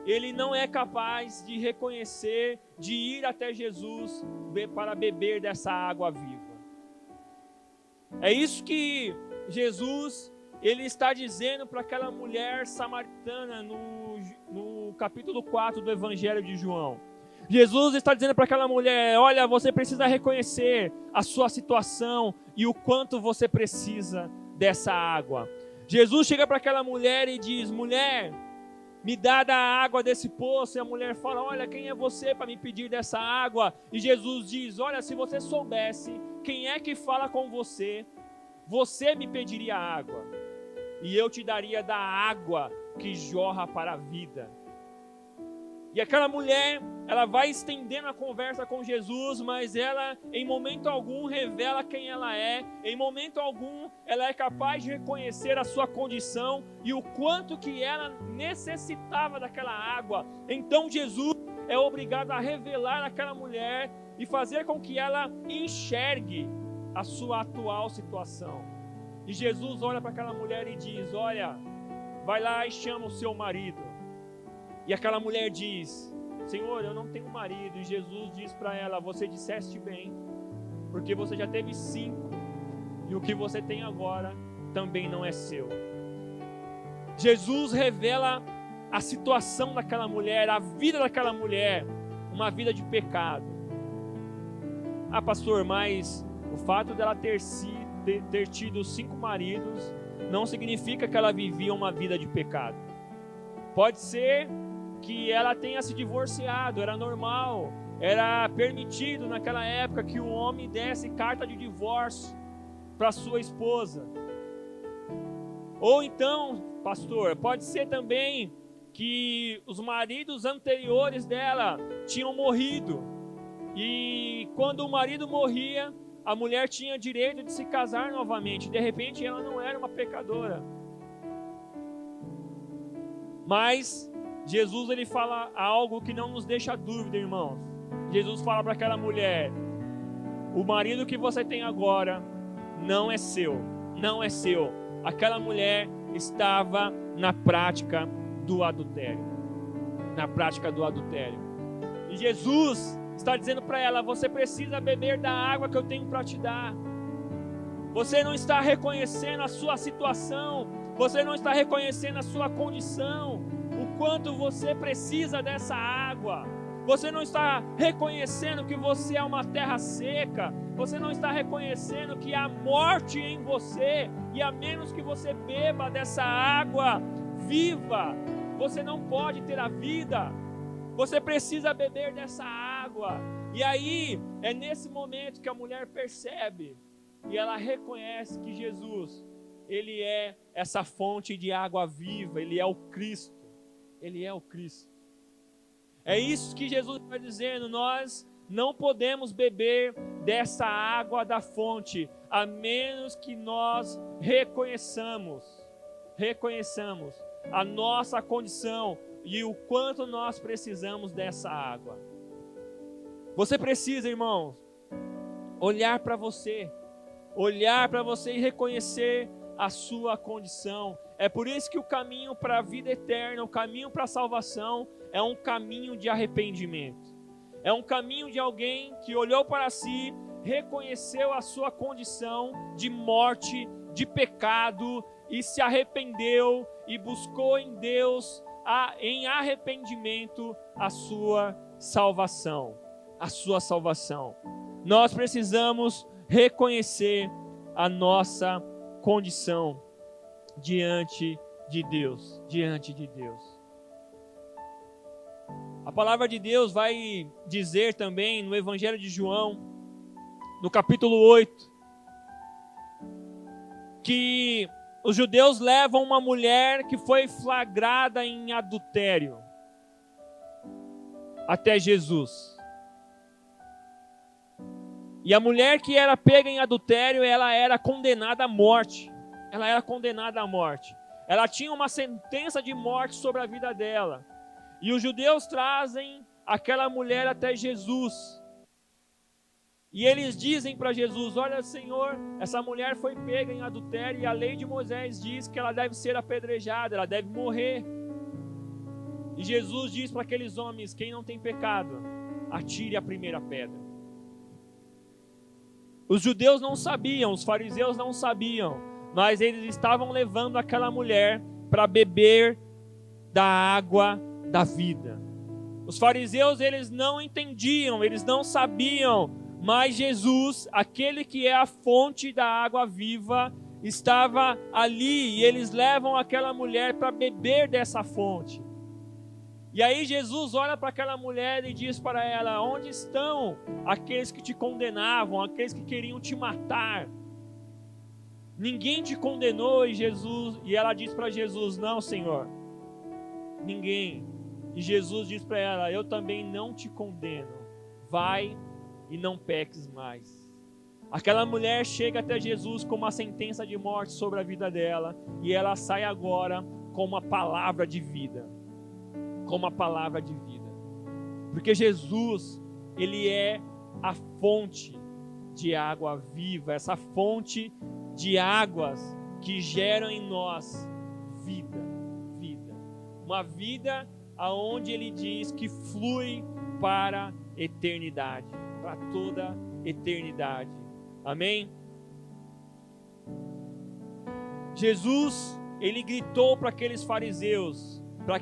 [SPEAKER 2] ele não é capaz de reconhecer, de ir até Jesus para beber dessa água viva. É isso que Jesus, ele está dizendo para aquela mulher samaritana no capítulo 4 do Evangelho de João. Jesus está dizendo para aquela mulher: olha, você precisa reconhecer a sua situação e o quanto você precisa dessa água. Jesus chega para aquela mulher e diz: mulher, me dá da água desse poço. E a mulher fala: olha, quem é você para me pedir dessa água? E Jesus diz: olha, se você soubesse quem é que fala com você, você me pediria água, e eu te daria da água que jorra para a vida. E aquela mulher, ela vai estendendo a conversa com Jesus, mas ela, em momento algum, revela quem ela é. Em momento algum, ela é capaz de reconhecer a sua condição e o quanto que ela necessitava daquela água. Então Jesus é obrigado a revelar àquela mulher e fazer com que ela enxergue a sua atual situação. E Jesus olha para aquela mulher e diz: olha, vai lá e chama o seu marido. E aquela mulher diz: Senhor, eu não tenho marido. E Jesus diz para ela: você disseste bem, porque você já teve 5, e o que você tem agora também não é seu. Jesus revela a situação daquela mulher, a vida daquela mulher, uma vida de pecado. Ah, pastor, mas o fato dela ter tido 5 maridos não significa que ela vivia uma vida de pecado. Pode ser que ela tenha se divorciado, era normal, era permitido naquela época que o homem desse carta de divórcio para sua esposa. Ou então, pastor, pode ser também que os maridos anteriores dela tinham morrido, e quando o marido morria, a mulher tinha direito de se casar novamente. De repente ela não era uma pecadora, mas Jesus ele fala algo que não nos deixa dúvida, irmãos. Jesus fala para aquela mulher: o marido que você tem agora não é seu, não é seu. Aquela mulher estava na prática do adultério. Na prática do adultério. E Jesus está dizendo para ela: você precisa beber da água que eu tenho para te dar. Você não está reconhecendo a sua situação, você não está reconhecendo a sua condição, o quanto você precisa dessa água. Você não está reconhecendo que você é uma terra seca, você não está reconhecendo que há morte em você, e a menos que você beba dessa água viva, você não pode ter a vida. Você precisa beber dessa água. E aí, é nesse momento que a mulher percebe e ela reconhece que Jesus, ele é essa fonte de água viva, ele é o Cristo. Ele é o Cristo. É isso que Jesus está dizendo: nós não podemos beber dessa água da fonte, a menos que nós reconheçamos a nossa condição e o quanto nós precisamos dessa água. Você precisa, irmãos, olhar para você e reconhecer a sua condição. É por isso que o caminho para a vida eterna, o caminho para a salvação, é um caminho de arrependimento. É um caminho de alguém que olhou para si, reconheceu a sua condição de morte, de pecado, e se arrependeu e buscou em Deus, em arrependimento, a sua salvação. A sua salvação. Nós precisamos reconhecer a nossa condição diante de Deus. A palavra de Deus vai dizer também no Evangelho de João, no capítulo 8, que os judeus levam uma mulher que foi flagrada em adultério até Jesus. E a mulher que era pega em adultério, ela era condenada à morte. Ela tinha uma sentença de morte sobre a vida dela. E os judeus trazem aquela mulher até Jesus. E eles dizem para Jesus: olha, Senhor, essa mulher foi pega em adultério e a lei de Moisés diz que ela deve ser apedrejada, ela deve morrer. E Jesus diz para aqueles homens: quem não tem pecado, atire a primeira pedra. Os judeus não sabiam, os fariseus não sabiam, mas eles estavam levando aquela mulher para beber da água da vida. Os fariseus, eles não entendiam, eles não sabiam, mas Jesus, aquele que é a fonte da água viva, estava ali, e eles levam aquela mulher para beber dessa fonte. E aí Jesus olha para aquela mulher e diz para ela: onde estão aqueles que te condenavam, aqueles que queriam te matar? Ninguém te condenou? E ela diz para Jesus: não, Senhor, ninguém. E Jesus diz para ela: eu também não te condeno, vai e não peques mais. Aquela mulher chega até Jesus com uma sentença de morte sobre a vida dela, e ela sai agora com uma palavra de vida. Porque Jesus, ele é a fonte de água viva, essa fonte de águas que geram em nós vida. Uma vida aonde ele diz que flui para a eternidade, para toda eternidade. Amém? Jesus, ele gritou para aqueles fariseus, para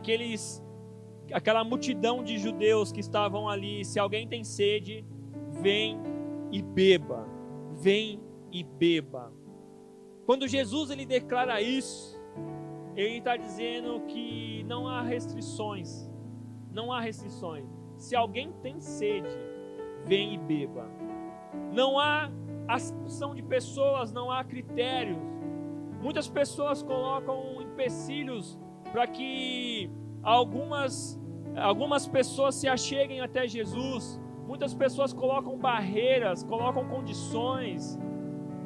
[SPEAKER 2] aquela multidão de judeus que estavam ali: se alguém tem sede, vem e beba. Quando Jesus ele declara isso, ele está dizendo que não há restrições. Se alguém tem sede, vem e beba. Não há acepção de pessoas, não há critérios. Muitas pessoas colocam empecilhos para que algumas pessoas se acheguem até Jesus. Muitas pessoas colocam barreiras, colocam condições,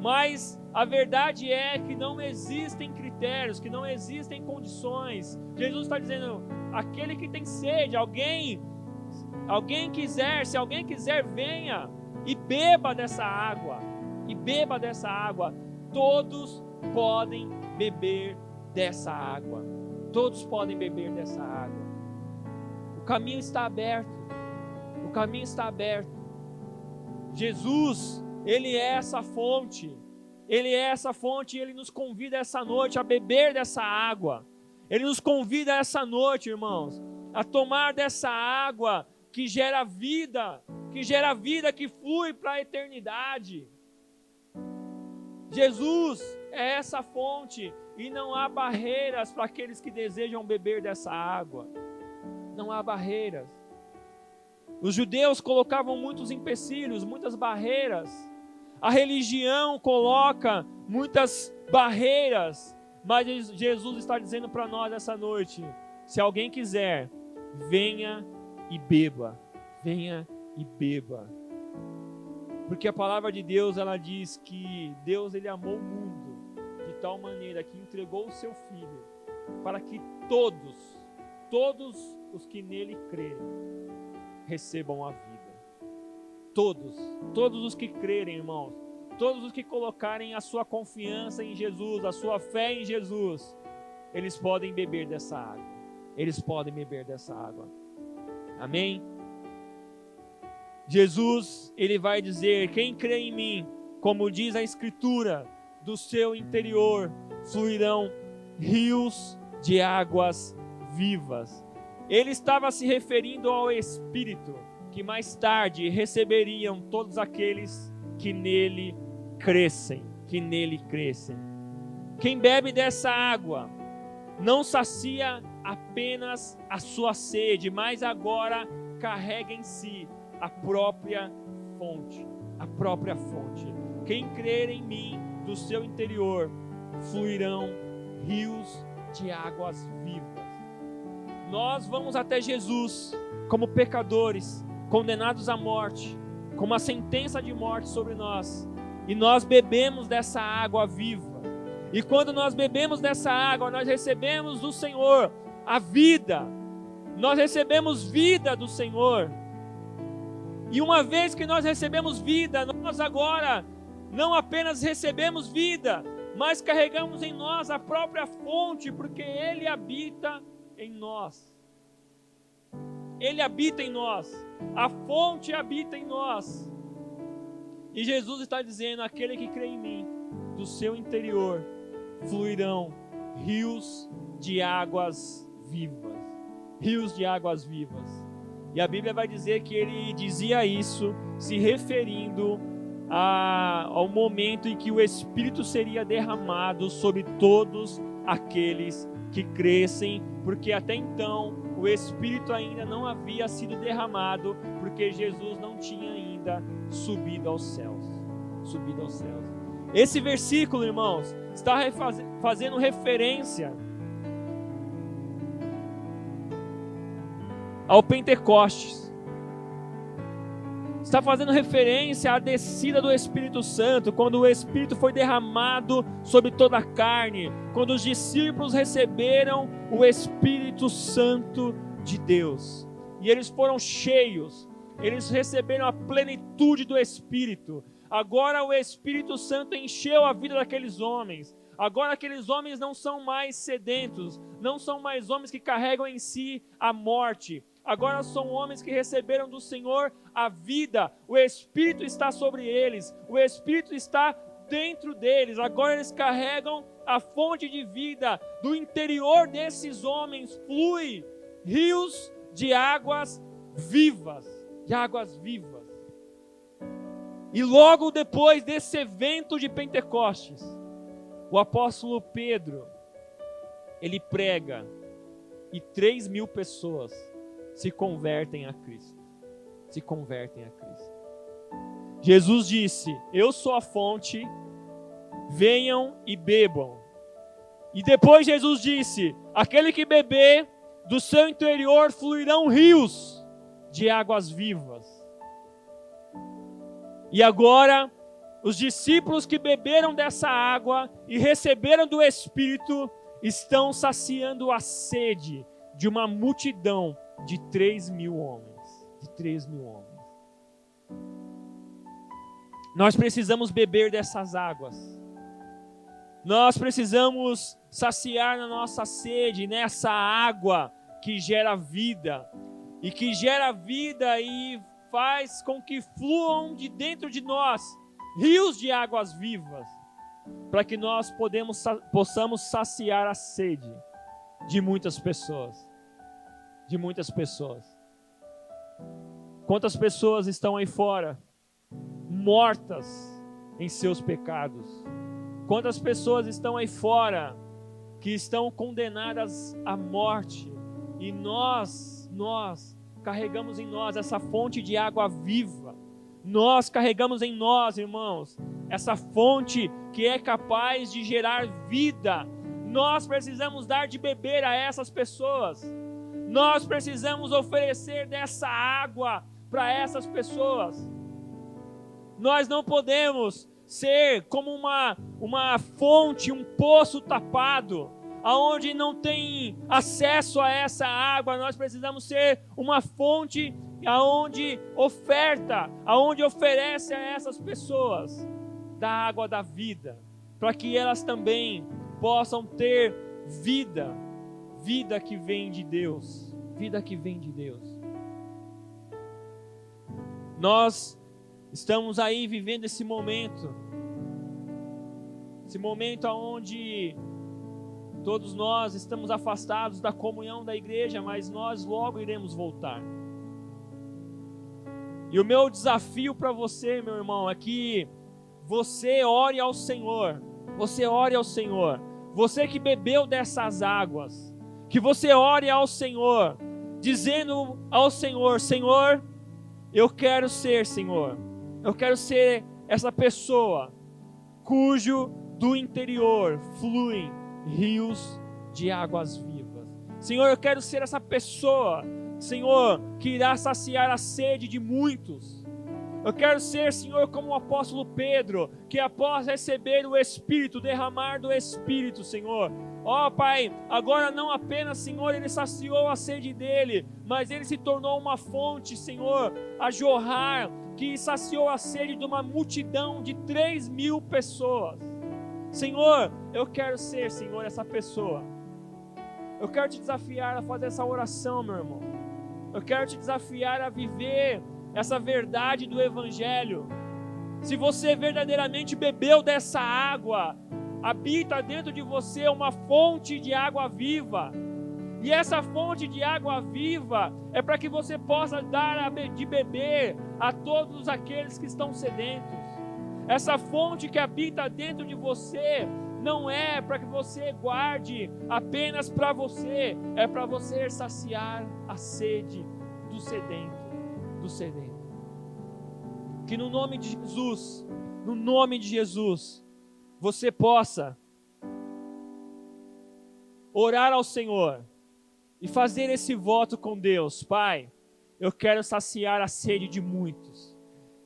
[SPEAKER 2] mas A verdade é que não existem critérios, que não existem condições. Jesus está dizendo, aquele que tem sede, alguém quiser, se alguém quiser, venha e beba dessa água. E beba dessa água. Todos podem beber dessa água. Todos podem beber dessa água. O caminho está aberto. O caminho está aberto. Jesus, Ele é essa fonte. Ele é essa fonte e Ele nos convida essa noite a beber dessa água. Ele nos convida essa noite, irmãos, a tomar dessa água que gera vida, que flui para a eternidade. Jesus é essa fonte e não há barreiras para aqueles que desejam beber dessa água. Não há barreiras. Os judeus colocavam muitos empecilhos, muitas barreiras. A religião coloca muitas barreiras, mas Jesus está dizendo para nós essa noite, se alguém quiser, venha e beba, venha e beba. Porque a palavra de Deus, ela diz que Deus, Ele amou o mundo de tal maneira que entregou o seu Filho, para que todos os que nele crerem, recebam a vida. Todos os que crerem, irmãos, todos os que colocarem a sua confiança em Jesus, a sua fé em Jesus, eles podem beber dessa água. Eles podem beber dessa água. Amém? Jesus, Ele vai dizer, quem crê em mim, como diz a Escritura, do seu interior fluirão rios de águas vivas. Ele estava se referindo ao Espírito, que mais tarde receberiam todos aqueles que nele crescem, Quem bebe dessa água não sacia apenas a sua sede, mas agora carrega em si a própria fonte. Quem crer em mim, do seu interior fluirão rios de águas vivas. Nós vamos até Jesus como pecadores, condenados à morte, com uma sentença de morte sobre nós, e nós bebemos dessa água viva. E quando nós bebemos dessa água, nós recebemos do Senhor a vida. Nós recebemos vida do Senhor. E uma vez que nós recebemos vida, nós agora não apenas recebemos vida, mas carregamos em nós a própria fonte, porque Ele habita em nós. Ele habita em nós. A fonte habita em nós. E Jesus está dizendo, aquele que crê em mim, do seu interior fluirão rios de águas vivas. Rios de águas vivas. E a Bíblia vai dizer que ele dizia isso se referindo ao momento em que o Espírito seria derramado sobre todos aqueles que crescem, porque até então o Espírito ainda não havia sido derramado, porque Jesus não tinha ainda subido aos céus. Esse versículo, irmãos, está fazendo referência ao Pentecostes. Está fazendo referência à descida do Espírito Santo, quando o Espírito foi derramado sobre toda a carne, quando os discípulos receberam o Espírito Santo de Deus. E eles foram cheios, eles receberam a plenitude do Espírito. Agora o Espírito Santo encheu a vida daqueles homens. Agora aqueles homens não são mais sedentos, não são mais homens que carregam em si a morte. Agora são homens que receberam do Senhor a vida. O Espírito está sobre eles. O Espírito está dentro deles. Agora eles carregam a fonte de vida. Do interior desses homens flui rios de águas vivas. E logo depois desse evento de Pentecostes, o apóstolo Pedro, ele prega e 3.000 pessoas se convertem a Cristo. Jesus disse, eu sou a fonte, venham e bebam. E depois Jesus disse, aquele que beber, do seu interior fluirão rios de águas vivas. E agora, Os discípulos que beberam dessa água e receberam do Espírito estão saciando a sede de uma multidão de 3.000 homens. De 3.000 homens. Nós precisamos beber dessas águas. Nós precisamos saciar na nossa sede, nessa água que gera vida. E que gera vida e faz com que fluam de dentro de nós rios de águas vivas. Para que nós possamos saciar a sede de muitas pessoas. De muitas pessoas. Quantas pessoas estão aí fora, mortas em seus pecados? Quantas pessoas estão aí fora, que estão condenadas à morte? E nós carregamos em nós essa fonte de água viva. Nós carregamos em nós, irmãos, essa fonte que é capaz de gerar vida. Nós precisamos dar de beber a essas pessoas. Nós precisamos oferecer dessa água para essas pessoas. Nós não podemos ser como uma fonte, um poço tapado, aonde não tem acesso a essa água. Nós precisamos ser uma fonte aonde oferece a essas pessoas da água da vida, para que elas também possam ter vida que vem de Deus, vida que vem de Deus. Nós estamos aí vivendo esse momento onde todos nós estamos afastados da comunhão da igreja, mas nós logo iremos voltar. E o meu desafio para você, meu irmão, é que você ore ao Senhor. Você ore ao Senhor. Você que bebeu dessas águas, que você ore ao Senhor, dizendo ao Senhor: Senhor, eu quero ser, Senhor, eu quero ser essa pessoa cujo do interior fluem rios de águas vivas. Senhor, eu quero ser essa pessoa, Senhor, que irá saciar a sede de muitos. Eu quero ser, Senhor, como o apóstolo Pedro, que após receber o Espírito, derramar do Espírito, Senhor. Ó Pai, agora não apenas, Senhor, ele saciou a sede dele, mas ele se tornou uma fonte, Senhor, a jorrar, que saciou a sede de uma multidão de 3.000 pessoas. Senhor, eu quero ser, Senhor, essa pessoa. Eu quero te desafiar a fazer essa oração, meu irmão. Eu quero te desafiar a viver essa verdade do Evangelho. Se você verdadeiramente bebeu dessa água, habita dentro de você uma fonte de água viva. E essa fonte de água viva é para que você possa dar de beber a todos aqueles que estão sedentos. Essa fonte que habita dentro de você não é para que você guarde apenas para você, é para você saciar a sede do sedento. Que no nome de Jesus, você possa orar ao Senhor e fazer esse voto com Deus. Pai, eu quero saciar a sede de muitos.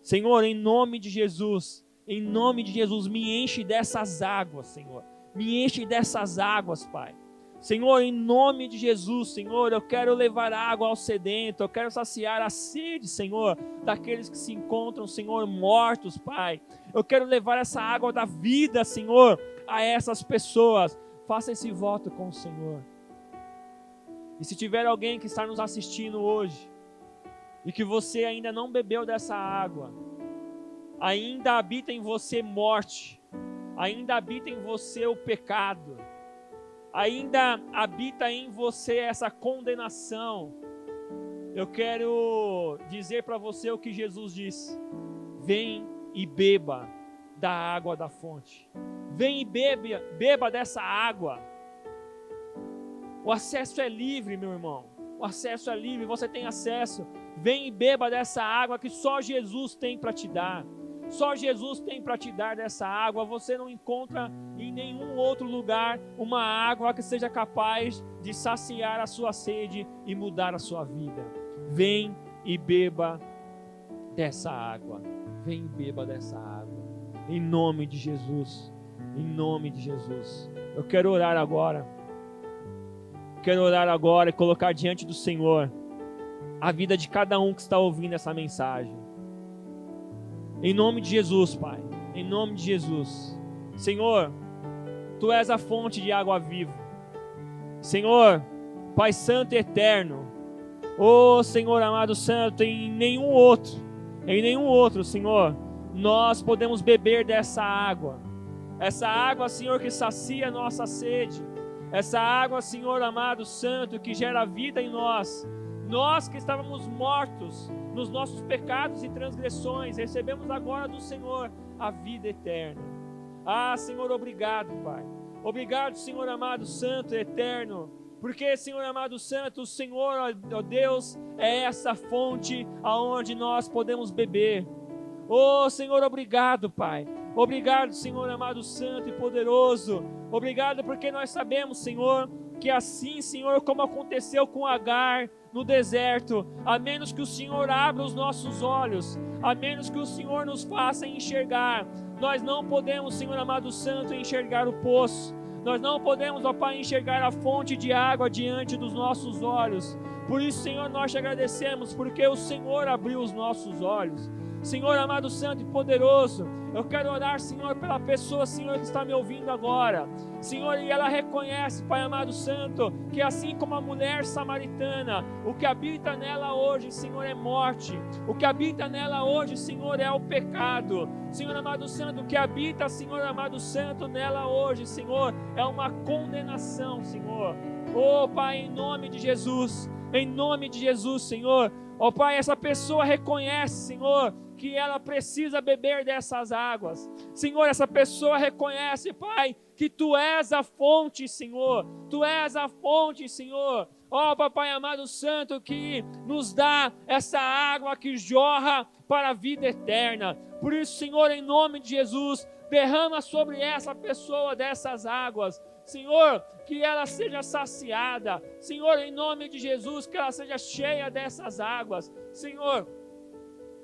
[SPEAKER 2] Senhor, em nome de Jesus, me enche dessas águas, Senhor. Me enche dessas águas, Pai. Senhor, em nome de Jesus, Senhor, eu quero levar água ao sedento, eu quero saciar a sede, Senhor, daqueles que se encontram, Senhor, mortos, Pai. Eu quero levar essa água da vida, Senhor, a essas pessoas. Faça esse voto com o Senhor. E se tiver alguém que está nos assistindo hoje, e que você ainda não bebeu dessa água, ainda habita em você morte, ainda habita em você o pecado, ainda habita em você essa condenação, eu quero dizer para você o que Jesus disse: vem e beba da água da fonte, vem e beba dessa água. O acesso é livre, meu irmão, o acesso é livre, você tem acesso. Vem e beba dessa água que só Jesus tem para te dar. Só Jesus tem para te dar dessa água. Você não encontra em nenhum outro lugar uma água que seja capaz de saciar a sua sede e mudar a sua vida. Vem e beba dessa água. Vem e beba dessa água. Em nome de Jesus. Em nome de Jesus. Eu quero orar agora. Quero orar agora e colocar diante do Senhor a vida de cada um que está ouvindo essa mensagem. Em nome de Jesus, Pai. Em nome de Jesus. Senhor, Tu és a fonte de água viva. Senhor, Pai Santo e Eterno. Oh, Senhor amado Santo, em nenhum outro, Senhor, nós podemos beber dessa água. Essa água, Senhor, que sacia a nossa sede. Essa água, Senhor amado Santo, que gera vida em nós. Nós que estávamos mortos nos nossos pecados e transgressões, recebemos agora do Senhor a vida eterna. Ah, Senhor, obrigado, Pai. Obrigado, Senhor amado Santo e Eterno. Porque, Senhor amado Santo, o Senhor, ó Deus, é essa fonte aonde nós podemos beber. Oh, Senhor, obrigado, Pai. Obrigado, Senhor amado Santo e poderoso. Obrigado porque nós sabemos, Senhor, que assim, Senhor, como aconteceu com Agar no deserto, a menos que o Senhor abra os nossos olhos, a menos que o Senhor nos faça enxergar, nós não podemos, Senhor amado Santo, enxergar o poço. Nós não podemos, ó Pai, enxergar a fonte de água diante dos nossos olhos. Por isso, Senhor, nós te agradecemos, porque o Senhor abriu os nossos olhos. Senhor amado Santo e poderoso, eu quero orar, Senhor, pela pessoa, Senhor, que está me ouvindo agora. Senhor, e ela reconhece, Pai amado Santo, que assim como a mulher samaritana, o que habita nela hoje, Senhor, é morte. O que habita nela hoje, Senhor, é o pecado. Senhor amado Santo, o que habita, Senhor amado Santo, nela hoje, Senhor, é uma condenação, Senhor. Oh, Pai, em nome de Jesus, Senhor. Oh, Pai, essa pessoa reconhece, Senhor, que ela precisa beber dessas águas. Senhor, essa pessoa reconhece, Pai, que Tu és a fonte, Senhor. Tu és a fonte, Senhor. Ó, Papai amado Santo, que nos dá essa água que jorra para a vida eterna. Por isso, Senhor, em nome de Jesus, derrama sobre essa pessoa dessas águas. Senhor, que ela seja saciada. Senhor, em nome de Jesus, que ela seja cheia dessas águas. Senhor,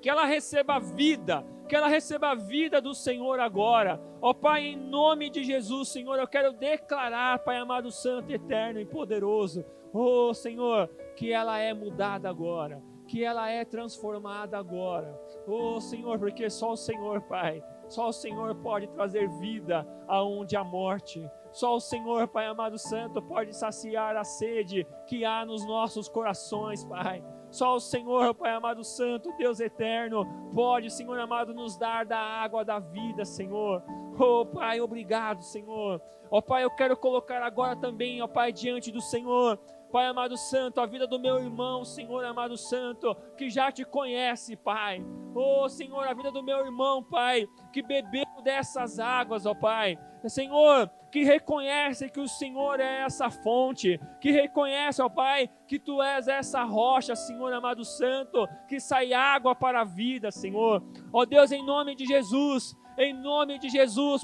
[SPEAKER 2] que ela receba vida, que ela receba a vida do Senhor agora. Ó Pai, em nome de Jesus, Senhor, eu quero declarar, Pai amado, Santo, Eterno e Poderoso, oh Senhor, que ela é mudada agora, que ela é transformada agora. Oh Senhor, porque só o Senhor, Pai, só o Senhor pode trazer vida aonde há morte. Só o Senhor, Pai amado Santo, pode saciar a sede que há nos nossos corações, Pai. Só o Senhor, Pai amado Santo, Deus eterno, pode, Senhor amado, nos dar da água da vida, Senhor. Oh, Pai, obrigado, Senhor. Oh, Pai, eu quero colocar agora também, ó Pai, diante do Senhor, Pai amado Santo, a vida do meu irmão, Senhor amado Santo, que já te conhece, Pai. Oh, Senhor, a vida do meu irmão, Pai, que bebeu dessas águas, ó Pai. Senhor, que reconhece que o Senhor é essa fonte, que reconhece, ó Pai, que Tu és essa rocha, Senhor amado Santo, que sai água para a vida, Senhor. Ó Deus, em nome de Jesus,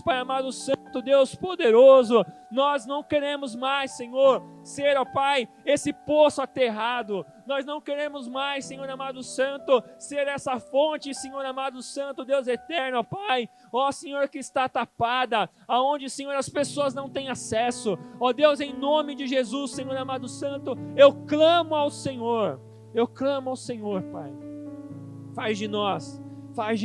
[SPEAKER 2] Pai amado Santo, Deus poderoso, nós não queremos mais, Senhor, ser, ó Pai, esse poço aterrado. Nós não queremos mais, Senhor amado Santo, ser essa fonte, Senhor amado Santo, Deus eterno, ó Pai. Ó Senhor, que está tapada, aonde, Senhor, as pessoas não têm acesso. Ó Deus, em nome de Jesus, Senhor amado Santo, eu clamo ao Senhor, Pai. Faz de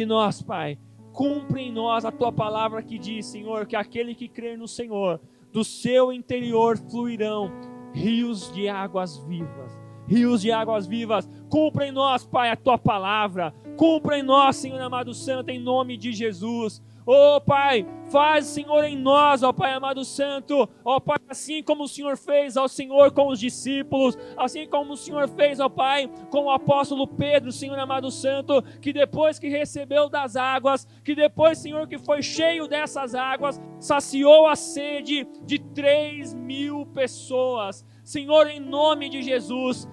[SPEAKER 2] nós, Pai. Cumpre em nós a Tua palavra que diz, Senhor, que aquele que crer no Senhor, do seu interior fluirão rios de águas vivas. Rios de águas vivas. Cumpre em nós, Pai, a Tua palavra. Cumpre em nós, Senhor amado Santo, em nome de Jesus. Oh Pai, faz, Senhor, em nós, ó Pai amado Santo, ó Pai, assim como o Senhor fez ao Senhor com os discípulos, assim como o Senhor fez, ó Pai, com o apóstolo Pedro, Senhor amado Santo, que depois que recebeu das águas, que depois, Senhor, que foi cheio dessas águas, saciou a sede de 3.000 pessoas. Senhor, em nome de Jesus,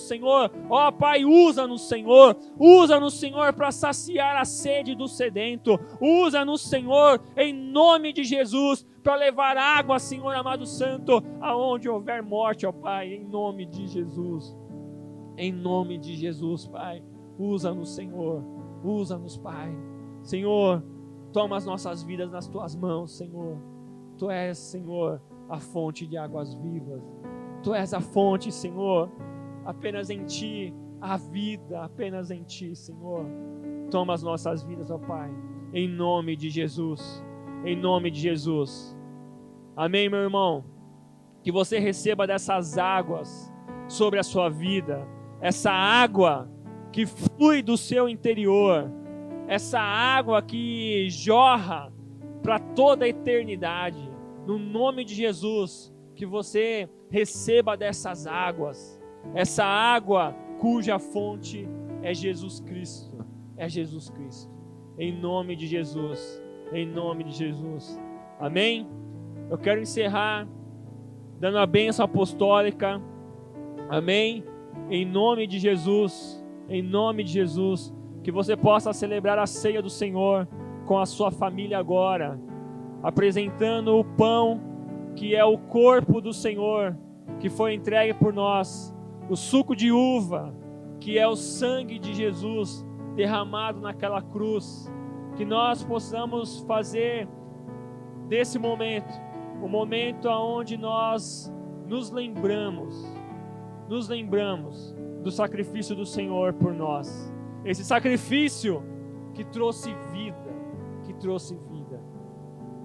[SPEAKER 2] Senhor, ó Pai, usa-nos, Senhor, para saciar a sede do sedento, usa-nos, Senhor, em nome de Jesus, para levar água, Senhor amado Santo, aonde houver morte, ó Pai, em nome de Jesus, Pai, usa-nos, Senhor, Pai, Senhor, Toma as nossas vidas nas tuas mãos, Senhor. Tu és, Senhor, a fonte de águas vivas. Tu és a fonte, Senhor. Apenas em Ti a vida, apenas em Ti, Senhor. Toma as nossas vidas, ó Pai, em nome de Jesus. Em nome de Jesus. Amém, meu irmão? Que você receba dessas águas sobre a sua vida. Essa água que flui do seu interior. Essa água que jorra para toda a eternidade. No nome de Jesus, que você receba dessas águas. Essa água cuja fonte é Jesus Cristo. É Jesus Cristo. Em nome de Jesus. Em nome de Jesus. Amém? Eu quero encerrar dando a bênção apostólica. Amém? Em nome de Jesus. Em nome de Jesus. Que você possa celebrar a ceia do Senhor com a sua família agora, apresentando o pão que é o corpo do Senhor, que foi entregue por nós, o suco de uva, que é o sangue de Jesus derramado naquela cruz, que nós possamos fazer desse momento, o momento onde nós nos lembramos do sacrifício do Senhor por nós. Esse sacrifício que trouxe vida.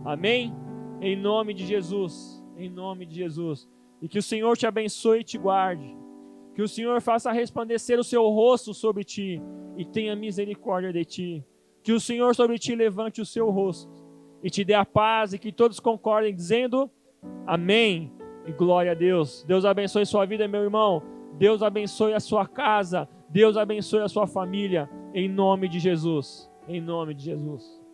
[SPEAKER 2] Amém? Em nome de Jesus. Em nome de Jesus. E que o Senhor te abençoe e te guarde. Que o Senhor faça resplandecer o seu rosto sobre ti e tenha misericórdia de ti. Que o Senhor sobre ti levante o seu rosto e te dê a paz, e que todos concordem dizendo amém e glória a Deus. Deus abençoe sua vida, meu irmão. Deus abençoe a sua casa. Deus abençoe a sua família, em nome de Jesus. Em nome de Jesus.